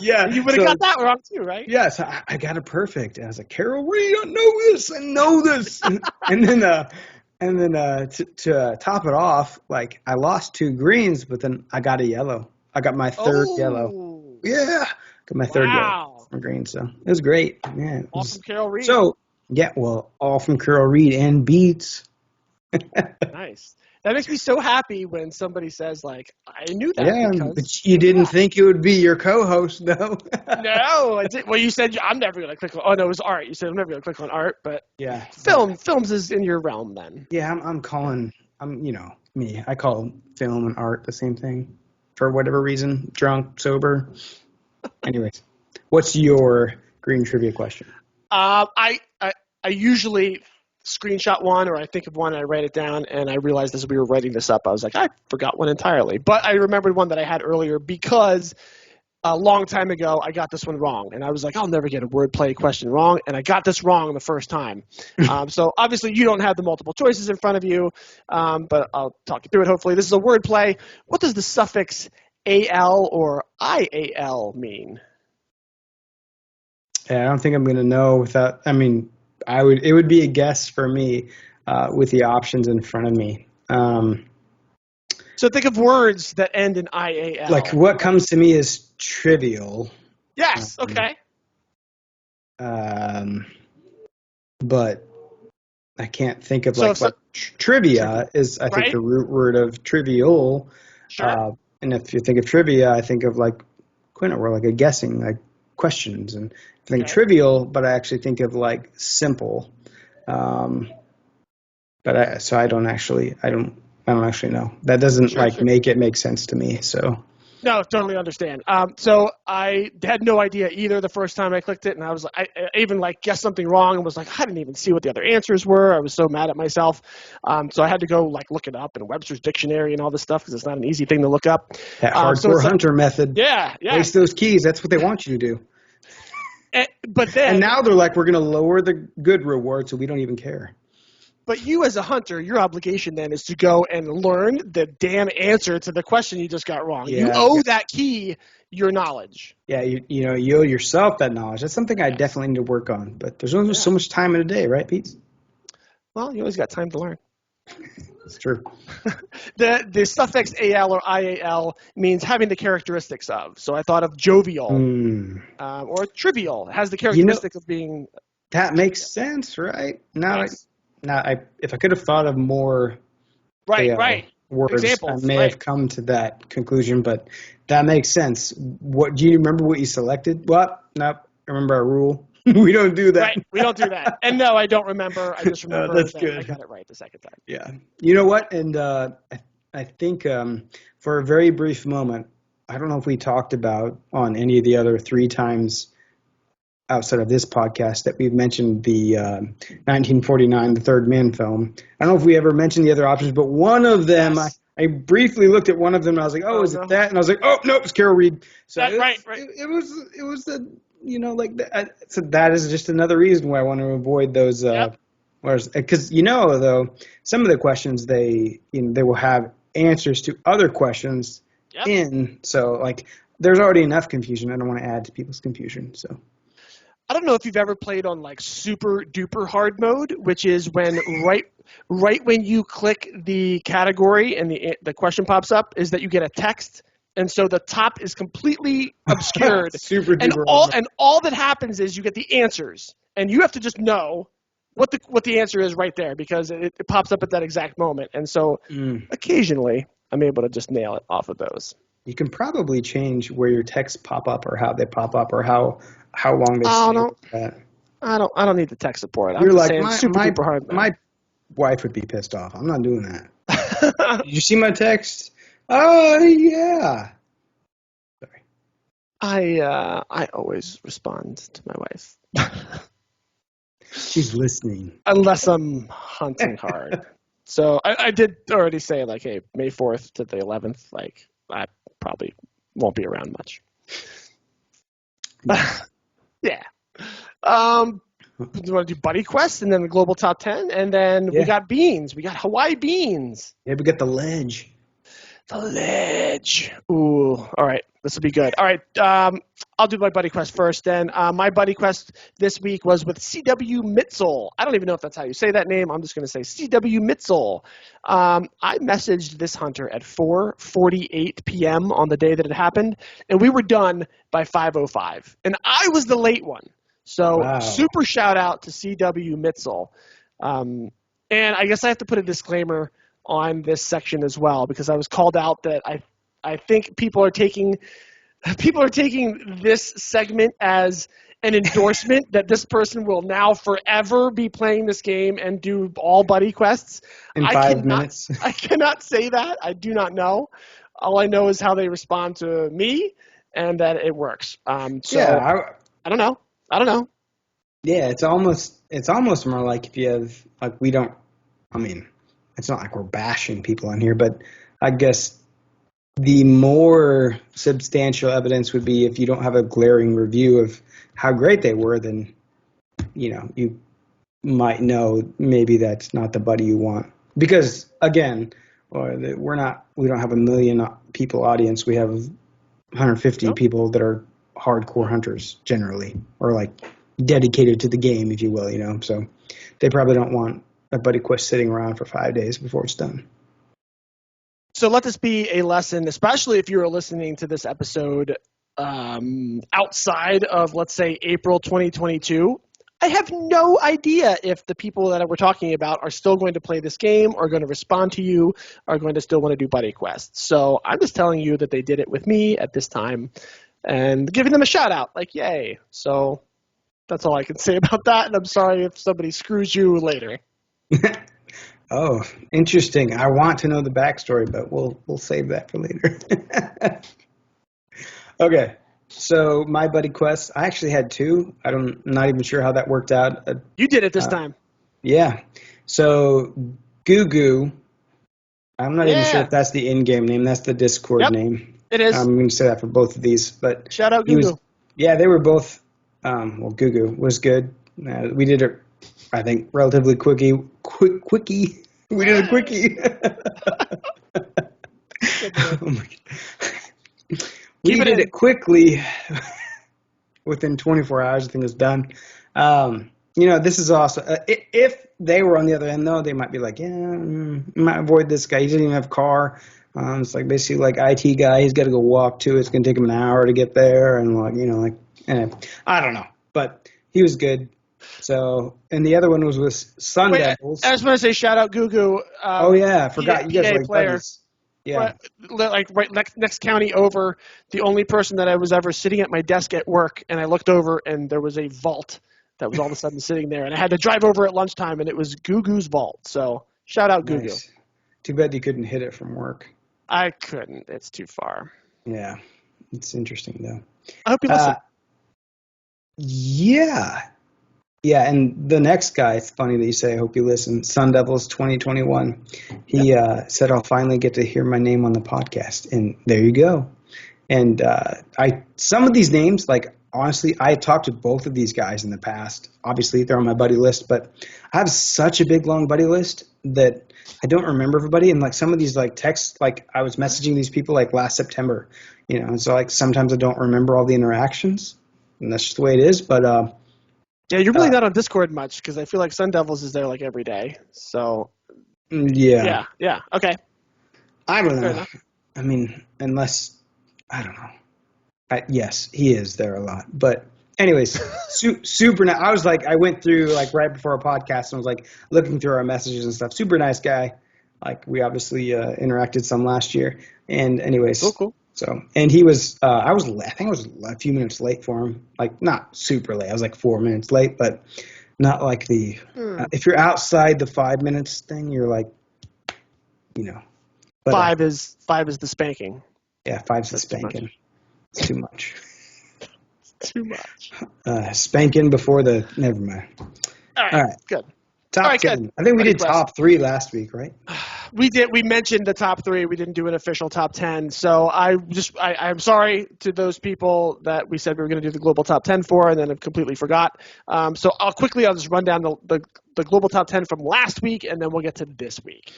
Yeah. You would have got that wrong too, right? Yeah, so I got it perfect. And I was like, Carol, what do you not know this? I know this. and then to top it off, I lost two greens, but then I got a yellow. I got my third yellow. Yeah, got my third yellow from green. So it was great. Yeah, all from Carol Reed. So yeah, well, all from Carol Reed and Beats. Nice. That makes me so happy when somebody says, I knew that. Yeah, because but you didn't think it would be your co-host, though. No. Well, you said, I'm never going to click on, oh, no, it was art. You said, I'm never going to click on art, but yeah, films is in your realm then. Yeah, I'm calling, me. I call film and art the same thing for whatever reason, drunk, sober. Anyways, what's your green trivia question? I usually screenshot one, or I think of one and I write it down, and I realized as we were writing this up, I was like, I forgot one entirely. But I remembered one that I had earlier because a long time ago I got this one wrong, and I was like, I'll never get a wordplay question wrong, and I got this wrong the first time. So obviously you don't have the multiple choices in front of you, but I'll talk you through it hopefully. This is a wordplay. What does the suffix AL or IAL mean? Yeah, I don't think I'm going to know without, it would be a guess for me with the options in front of me. So think of words that end in IAL. What comes to me is trivial Yes. Okay. But I can't think of So trivia is, I think, right? the root word of trivial. Sure. And if you think of trivia, I think of like Quinter, like a guessing, like questions. And I think Okay. trivial, but I actually think of like simple. So I don't actually know. That doesn't Sure. like Sure. make sense to me. So No, totally understand. So I had no idea either the first time I clicked it, and I was I even like guessed something wrong and was like, I didn't even see what the other answers were. I was so mad at myself. So I had to go like look it up in Webster's dictionary and all this stuff because it's not an easy thing to look up. that So hardcore it's like, hunter method, yeah, waste those keys. That's what they want you to do. But And then, now they're like, we're going to lower the good reward, so we don't even care. but you as a hunter, your obligation then is to go and learn the damn answer to the question you just got wrong. You Yeah, owe that key your knowledge. yeah. You know, you owe yourself that knowledge. That's something I Yes. definitely need to work on. But there's only Yeah. so much time in a day, right, Pete? Well, you always got time to learn. It's true. The suffix al or ial means having the characteristics of. So I thought of jovial or trivial. It has the characteristic of being. That makes sense, right? Yes. If I could have thought of more Right. words, Examples. I may have come to that conclusion, but that makes sense. What do you remember what you selected? What? Nope. Remember our rule? We don't do that. Right. We don't do that. And no, I don't remember. I just remember That's that good. I got it right the second time. Yeah. You know what? And I think for a very brief moment, I don't know if we talked about on any of the other 3 times outside of this podcast that we've mentioned the 1949, the Third Man film. I don't know if we ever mentioned the other options, but one of them, Yes. I briefly looked at one of them and I was like, oh, is it that? And I was like, oh, nope, it's Carol Reed. So Right. it was a, like that. So that is just another reason why I want to avoid those. Yep. Because though, some of the questions they will have answers to other questions in. So like, there's already enough confusion. I don't want to add to people's confusion. So. I don't know if you've ever played on like super duper hard mode, which is when right when you click the category and the question pops up, is that you get a text, and so the top is completely obscured, super duper and all that happens is you get the answers, and you have to just know what the answer is right there because it pops up at that exact moment, and so occasionally I'm able to just nail it off of those. You can probably change where your texts pop up or how they pop up or how long they Oh, stay no. with that. I don't need the tech support. You're I'm just like, saying super duper hard mode. my wife would be pissed off. I'm not doing that. Did you see my text? Oh, yeah. Sorry. I always respond to my wife. She's listening. Unless I'm hunting hard. So I did already say, like, hey, May 4th to the 11th, like, I probably won't be around much. Yeah. Do you want to do Buddy Quest and then the Global Top 10? And then we got beans. We got Hawaii beans. Yeah, we got the ledge. The ledge. Ooh. All right. This will be good. All right. I'll do my Buddy Quest first then. My Buddy Quest this week was with C.W. Mitzel. I don't even know if that's how you say that name. I'm just going to say C.W. Mitzel. I messaged this hunter at 4:48 p.m. on the day that it happened, and we were done by 5:05. And I was the late one. So super shout out to C.W. Mitzel. And I guess I have to put a disclaimer on this section as well because I was called out that I think people are taking this segment as an endorsement that this person will now forever be playing this game and do all buddy quests. In 5 minutes. I cannot say that. I do not know. All I know is how they respond to me and that it works. I don't know. Yeah, it's almost more like if you have like it's not like we're bashing people in here, but I guess the more substantial evidence would be if you don't have a glaring review of how great they were, then you might know maybe that's not the buddy you want. Because again, we don't have a million people audience. We have 150 people that are hardcore hunters generally, or like dedicated to the game, if you will, so they probably don't want a buddy quest sitting around for 5 days before it's done. So let this be a lesson, especially if you're listening to this episode outside of, let's say, April 2022, I have no idea if the people that we're talking about are still going to play this game, are going to respond to you, are going to still want to do buddy quests. So I'm just telling you that they did it with me at this time and giving them a shout out, like, yay. So that's all I can say about that, and I'm sorry if somebody screws you later. Oh, interesting. I want to know the backstory, but we'll save that for later. Okay, so my buddy quest, I actually had two. I'm not even sure how that worked out. You did it this time. Yeah. So Goo Goo, I'm not even sure if that's the in-game name. That's the Discord name. It is. I'm going to say that for both of these. But shout out Goo Goo. Yeah, they were both. Well, Goo Goo was good. We did it, I think, relatively quickie. We did a quickie. Oh my God. We did it quickly. Within 24 hours, I think it was done. This is also if they were on the other end, though, they might be like, might avoid this guy. He doesn't even have a car. It's like basically like IT guy. He's got to go walk to it. It's going to take him an hour to get there, and I don't know, but he was good. So, and the other one was with Sun Devils. I just want to say shout out Goo Goo. Oh yeah, I forgot you guys are like player. buddies. Yeah. Like right next county over, the only person that I was ever sitting at my desk at work, and I looked over and there was a vault that was all of a sudden sitting there, and I had to drive over at lunchtime, and it was Goo Goo's vault. So shout out Goo Goo. Too bad you couldn't hit it from work. I couldn't. It's too far. Yeah, it's interesting though. I hope you listen. Yeah, and the next guy, it's funny that you say, I hope you listen, Sun Devils 2021. He said, I'll finally get to hear my name on the podcast. And there you go. And some of these names, like, honestly, I talked to both of these guys in the past. Obviously, they're on my buddy list, but I have such a big, long buddy list that I don't remember everybody. And, like, some of these, like, texts, like, I was messaging these people, like, last September, and so, like, sometimes I don't remember all the interactions. And that's just the way it is, but yeah, you're really not on Discord much because I feel like Sun Devils is there like every day. So yeah, okay. I don't know. I mean, unless I don't know. Yes, he is there a lot, but anyways, super nice. I was like, I went through like right before our podcast and was like looking through our messages and stuff. Super nice guy. Like we obviously interacted some last year, and anyways, cool. So, and he was, I think I was a few minutes late for him. Like, not super late. I was like 4 minutes late, but not like if you're outside the 5 minutes thing, you're like, But, 5 is the spanking. Yeah, 5's the spanking. It's too much. Too much. Spanking before never mind. All right. Good. Top 10. Good. I think we did top 3 last week, right? We did. We mentioned the top 3. We didn't do an official top 10. So I'm sorry to those people that we said we were going to do the global top 10 for, and then I completely forgot. So I'll just run down the global top 10 from last week, and then we'll get to this week.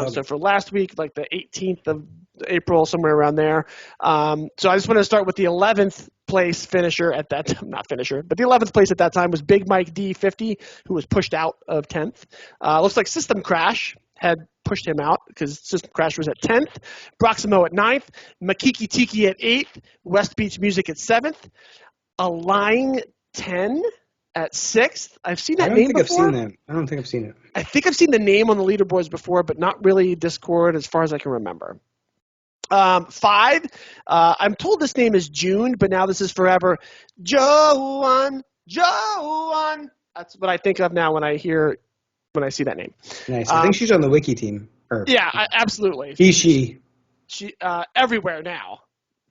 So for last week, like the 18th of April, somewhere around there. So I just want to start with the 11th place finisher at that time, not finisher, but the 11th place at that time was Big Mike D50, who was pushed out of 10th. Looks like System Crash had pushed him out because System Crash was at 10th. Proximo at 9th. Makiki Tiki at 8th. West Beach Music at 7th. Align 10 at 6th. I've seen that name before. I don't think I've seen it. I think I've seen the name on the leaderboards before, but not really Discord as far as I can remember. 5, I'm told this name is June, but now this is forever. Joan. That's what I think of now when I see that name. Nice. I think she's on the wiki team. Yeah, absolutely. She everywhere now.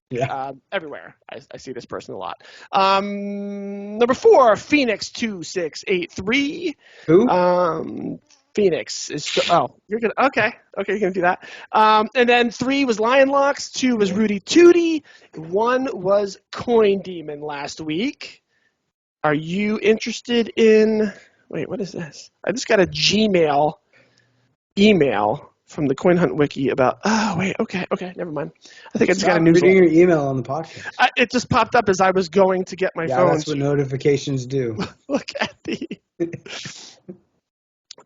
Yeah. Everywhere. I see this person a lot. Number 4, Phoenix 2683. Who? Phoenix is you're gonna you're gonna do that. And then 3 was Lion Locks, 2 was Rudy Tootie, 1 was Coin Demon last week. Are you interested in? Wait, what is this? I just got a Gmail email from the Coin Hunt Wiki about. Oh wait, okay, never mind. I think I just got a news. Reading your email on the podcast. It just popped up as I was going to get my phone. Yeah, that's what notifications do. Look at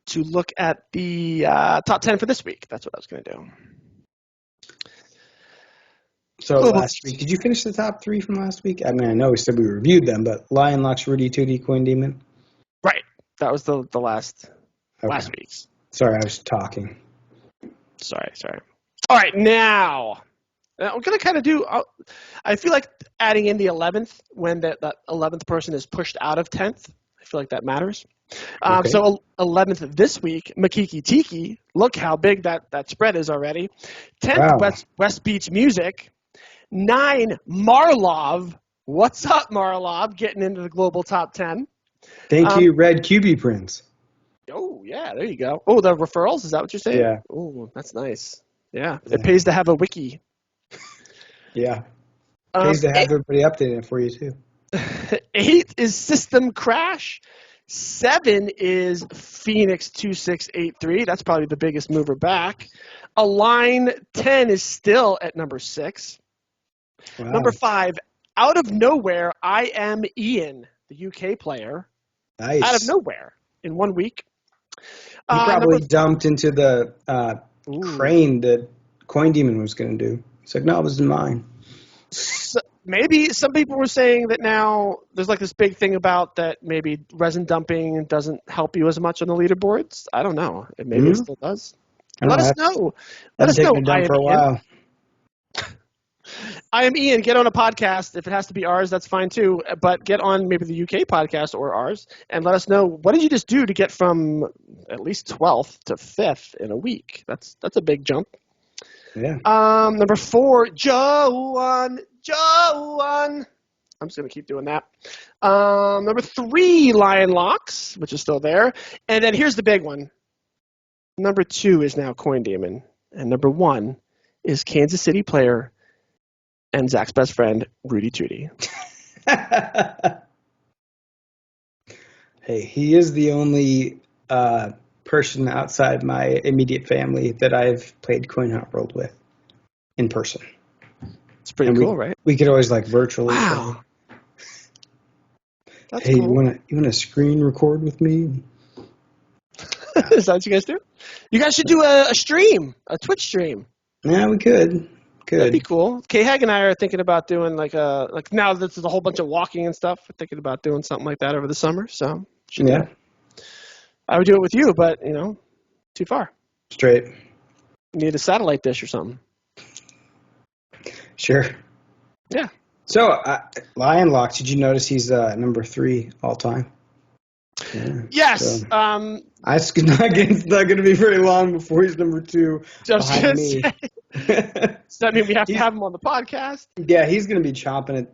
to look at the top 10 for this week. That's what I was going to do. So last week, did you finish the top 3 from last week? I mean, I know we said we reviewed them, but Lion Locks, Rudy Tooty, Coin Demon. Right. That was the last week's. Sorry, I was talking. Sorry. All right, now I'm going to kind of do I feel like adding in the 11th when that 11th person is pushed out of 10th. I feel like that matters. Okay. So 11th this week, Makiki Tiki. Look how big that spread is already. 10th, Wow. West Beach Music. 9, Marlov. What's up, Marlov? Getting into the global top 10. Thank you, Red QB Prince. Oh, yeah, there you go. Oh, the referrals? Is that what you're saying? Yeah. Oh, that's nice. Yeah, it pays to have a wiki. Yeah. Pays to have everybody updating it for you, too. 8 is System Crash. 7 is Phoenix 2683. That's probably the biggest mover back. Align 10 is still at number 6. Wow. Number 5, out of nowhere, I Am Ian, the UK player. Nice. Out of nowhere in 1 week. He probably dumped into the crane that Coin Demon was going to do. He's like, no, it was mine. So maybe some people were saying that now there's like this big thing about that maybe resin dumping doesn't help you as much on the leaderboards. I don't know. Maybe it still does. Let us know. Let us know. Taken it down for a while. I am Ian. Get on a podcast. If it has to be ours, that's fine too. But get on maybe the UK podcast or ours and let us know, what did you just do to get from at least 12th to 5th in a week? That's a big jump. Yeah. Number 4, Joan. I'm just going to keep doing that. Number 3, Lion Locks, which is still there. And then here's the big one. Number 2 is now Coin Demon. And number 1 is Kansas City player and Zach's best friend, Rudy Tooty. Hey, he is the only person outside my immediate family that I've played Coin Hunt World with in person. It's pretty cool, right? We could always like virtually. Wow. That's hey, cool. you wanna screen record with me? Is that what you guys do? You guys should do a stream, a Twitch stream. Yeah, we could. That'd be cool. K-Hag and I are thinking about doing like now that there's a whole bunch of walking and stuff, we're thinking about doing something like that over the summer. So yeah, I would do it with you, but too far. Straight. You need a satellite dish or something. Sure. Yeah. So Lion Locks, did you notice he's number 3 all time? Yeah. Yes. So, it's not going to be very long before he's number 2 behind me. Does that mean we have to have him on the podcast? Yeah, he's going to be chomping it.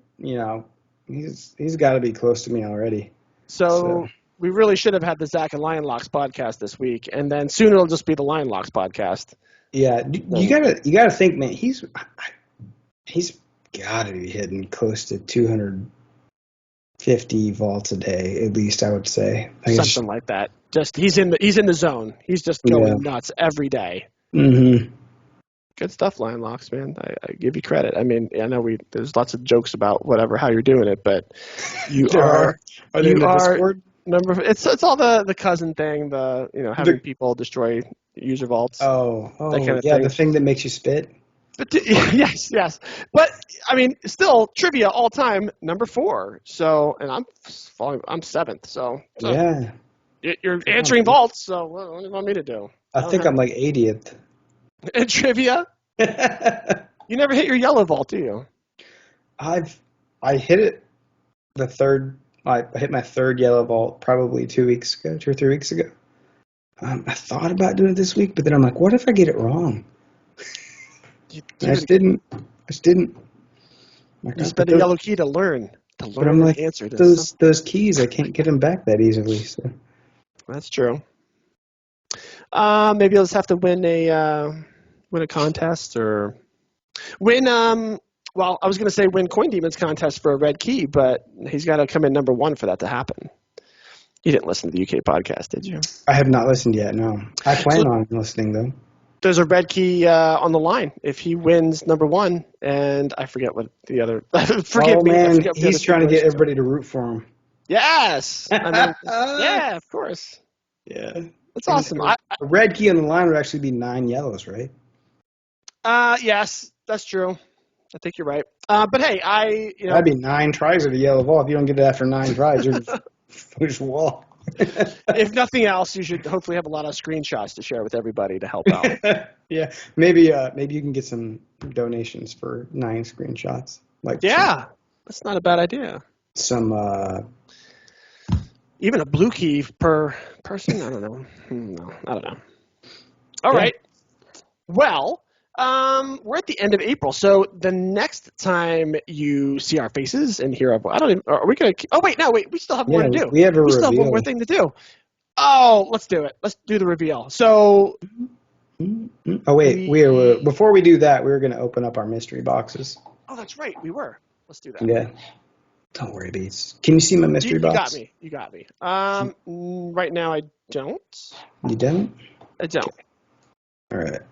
He's got to be close to me already. So we really should have had the Zach and Lion Locks podcast this week, and then soon it'll just be the Lion Locks podcast. Yeah, you gotta think, man. He's got to be hitting close to 250 vaults a day, at least, I would say. Something like that. Just he's in the zone. He's just going nuts every day. Mm-hmm. Good stuff, Lion Locks, man. I give you credit. I mean, I know there's lots of jokes about how you're doing it, but you are Discord? It's all the cousin thing, having people destroy user vaults. Oh, that kind of yeah, thing. the thing that makes you spit. But yes. But I mean, still trivia all time number 4. So, and I'm 7th. So yeah, you're answering vaults. So what do you want me to do? I think I'm like 80th. In trivia? You never hit your yellow vault, do you? I hit it the third. I hit my 3rd yellow vault probably 2 or 3 weeks ago. I thought about doing it this week, but then I'm like, what if I get it wrong? I just didn't. You spent a yellow key to learn but I'm like, the answer to those keys, I can't get them back that easily. So. That's true. Maybe I'll just have to win a contest or win. Well, I was going to say win Coin Demon's contest for a red key, but he's got to come in number 1 for that to happen. You didn't listen to the UK podcast, did you? I have not listened yet. No, I plan on listening though. There's a red key on the line if he wins number 1, and I forget what the other. Forgive me. Man, he's trying to get everybody to root for him. Yes, yeah, of course. Yeah, that's awesome. A red key on the line would actually be 9 yellows, right? Yes, that's true. I think you're right. But hey, That'd be 9 tries of a yellow ball. If you don't get it after 9 tries, you're finish the wall. if nothing else, you should hopefully have a lot of screenshots to share with everybody to help out. Yeah, maybe you can get some donations for 9 screenshots. Yeah, that's not a bad idea. Some even a blue key per person. I don't know. No, I don't know. All right. Well, we're at the end of April, so the next time you see our faces and hear our, I don't even. Are we gonna? Oh wait, no, wait. We still have more to do. We have a still have one more thing to do. Oh, let's do it. Let's do the reveal. So. Oh wait, before we do that, we were going to open up our mystery boxes. Oh, that's right. We were. Let's do that. Yeah. Don't worry, Beats. Can you see my mystery box? You got me. Right now I don't. You don't? I don't. All right.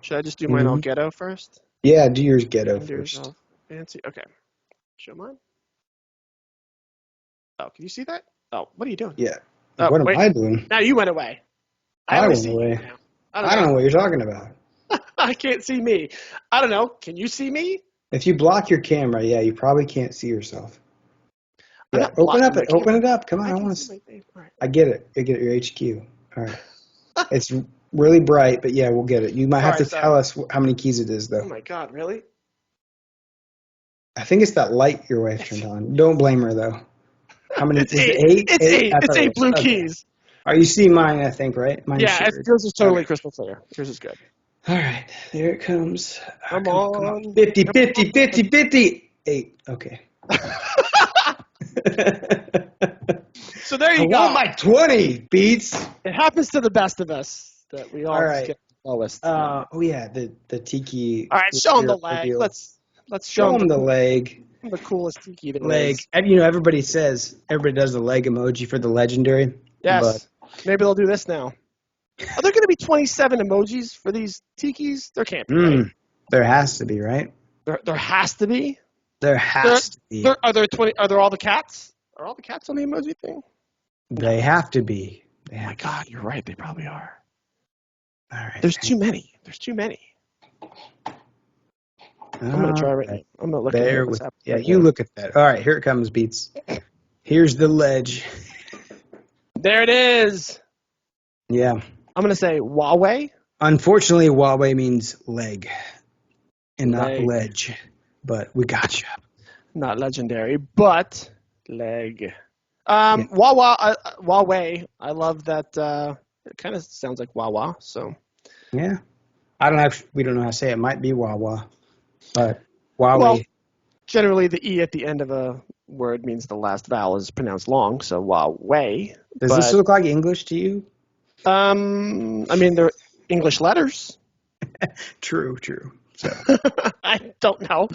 Should I just do mine all ghetto first? Yeah, do yours ghetto first. Fancy. Okay. Show mine. Oh, can you see that? Oh, what are you doing? Yeah. Oh, what am I doing? Now you went away. I went away. I don't know what you're talking about. I can't see me. I don't know. Can you see me? If you block your camera, yeah, you probably can't see yourself. Yeah, open it up. Come on, I want to. Right. I get it. I get your HQ. All right. It's really bright, but yeah, we'll get it. You might have to tell us how many keys it is, though. Oh my God, really? I think it's that light your wife turned on. Don't blame her though. How many? It's 8. It's 8. It's 8 blue keys. Are you seeing mine? I think right. Mine yours is totally crystal clear. Yours is good. All right, here it comes. Come on. 50, 50, 50, 50. 8. Okay. So there you go. I want my 20 Beats. It happens to the best of us that we all get the lowest. The tiki. All right, show them the leg. Reveal. Let's show them the leg. The coolest tiki there leg. Is. You know, everybody does the leg emoji for the legendary. Yes. But maybe they'll do this now. Are there going to be 27 emojis for these tikis? There can't be. Right? There has to be, right? There has to be. There has to be. Are there 20? Are there all the cats? Are all the cats on the emoji thing? They have to be. Oh my God, you're right. They probably are. All right. There's too many. I'm gonna try right now. I'm gonna look at what's happening. Yeah, you look at that. All right, here it comes, Beats. Here's the ledge. There it is. Yeah. I'm going to say Huawei. Unfortunately, Huawei means leg and not ledge. But we got you. Not legendary, but leg. Huawei. I love that. It kind of sounds like Wawa. So. Yeah. We don't know how to say it. It might be Wawa. But Huawei. Well, generally, the E at the end of a word means the last vowel is pronounced long. So Huawei. Does this look like English to you? I mean, they're English letters. True. So. I don't know.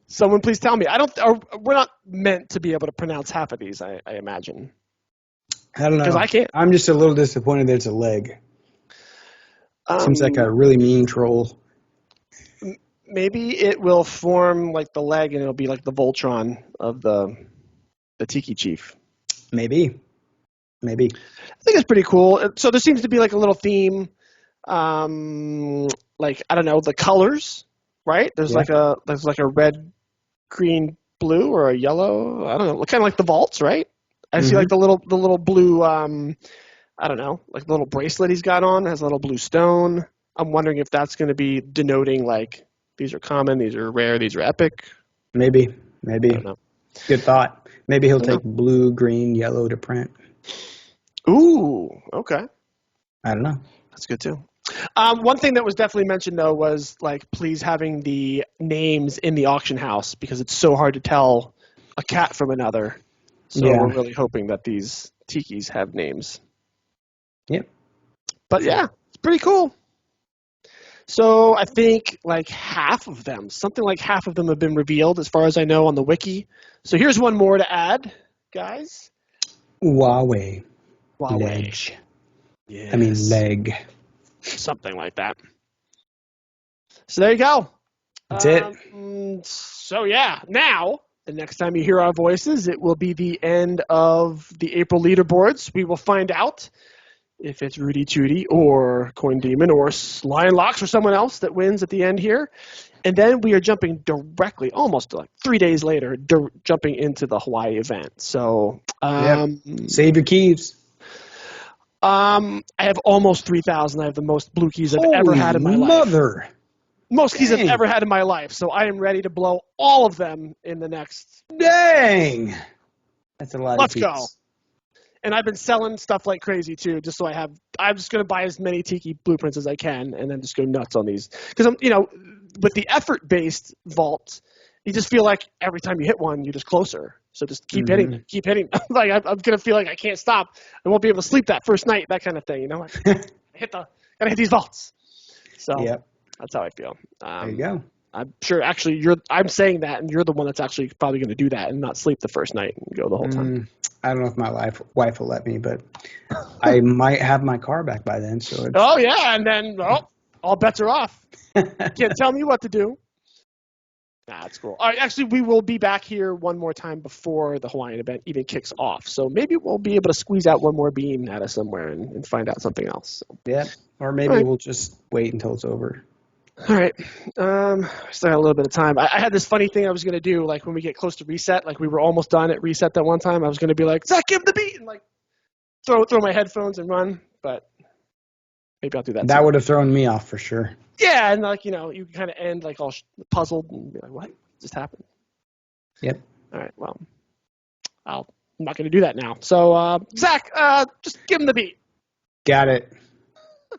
Someone please tell me. We're not meant to be able to pronounce half of these, I imagine. I don't know. Because I can't. I'm just a little disappointed that it's a leg. Seems like a really mean troll. Maybe it will form like the leg and it'll be like the Voltron of the Tiki Chief. Maybe. I think it's pretty cool. So there seems to be like a little theme, like I don't know, the colors, right? There's like a red, green, blue, or a yellow. I don't know, kind of like the vaults, right? I see like the little blue. I don't know, like the little bracelet he's got on has a little blue stone. I'm wondering if that's going to be denoting like these are common, these are rare, these are epic. Maybe. I don't know. Good thought. Maybe he'll take blue, green, yellow to print. Ooh, okay. I don't know. That's good too. One thing that was definitely mentioned though was like please having the names in the auction house because it's so hard to tell a cat from another. So we're really hoping that these tikis have names. Yep. But yeah, it's pretty cool. So I think like something like half of them have been revealed as far as I know on the wiki. So here's one more to add, guys. Huawei. Ledge. Yes. I mean leg. Something like that. So there you go. That's it. So yeah, now the next time you hear our voices, it will be the end of the April leaderboards. We will find out if it's Rudy Tooty or Coin Demon or Lion Locks or someone else that wins at the end here. And then we are jumping directly, almost like 3 days later, jumping into the Hawaii event. So Save your keys. I have almost 3,000. I have the most blue keys I've ever had in my life. Most keys I've ever had in my life. So I am ready to blow all of them in the next. Dang. That's a lot Let's of keys. go. And I've been selling stuff like crazy too, just so I'm just going to buy as many Tiki blueprints as I can and then just go nuts on these. Because with the effort-based vault, you just feel like every time you hit one, you're just closer. So just keep hitting. Like I'm going to feel like I can't stop. I won't be able to sleep that first night, that kind of thing, gotta hit these vaults. So that's how I feel. There you go. I'm sure actually I'm saying that and you're the one that's actually probably going to do that and not sleep the first night and go the whole time. I don't know if my wife will let me, but I might have my car back by then. So and then all bets are off. Can't tell me what to do. Nah, that's cool. All right, actually, we will be back here one more time before the Hawaiian event even kicks off. So maybe we'll be able to squeeze out one more bean out of somewhere and find out something else. So. Yeah, or maybe we'll just wait until it's over. All right. Still got a little bit of time. I had this funny thing I was going to do, like when we get close to reset, like we were almost done at reset that one time. I was going to be like, Zach, give the beat, and like throw my headphones and run, but maybe I'll do that. That would have thrown me off for sure. Yeah, and like, you kind of end like all puzzled and be like, what just happened? Yep. All right, well, I'm not going to do that now. So, Zach, just give him the beat. Got it.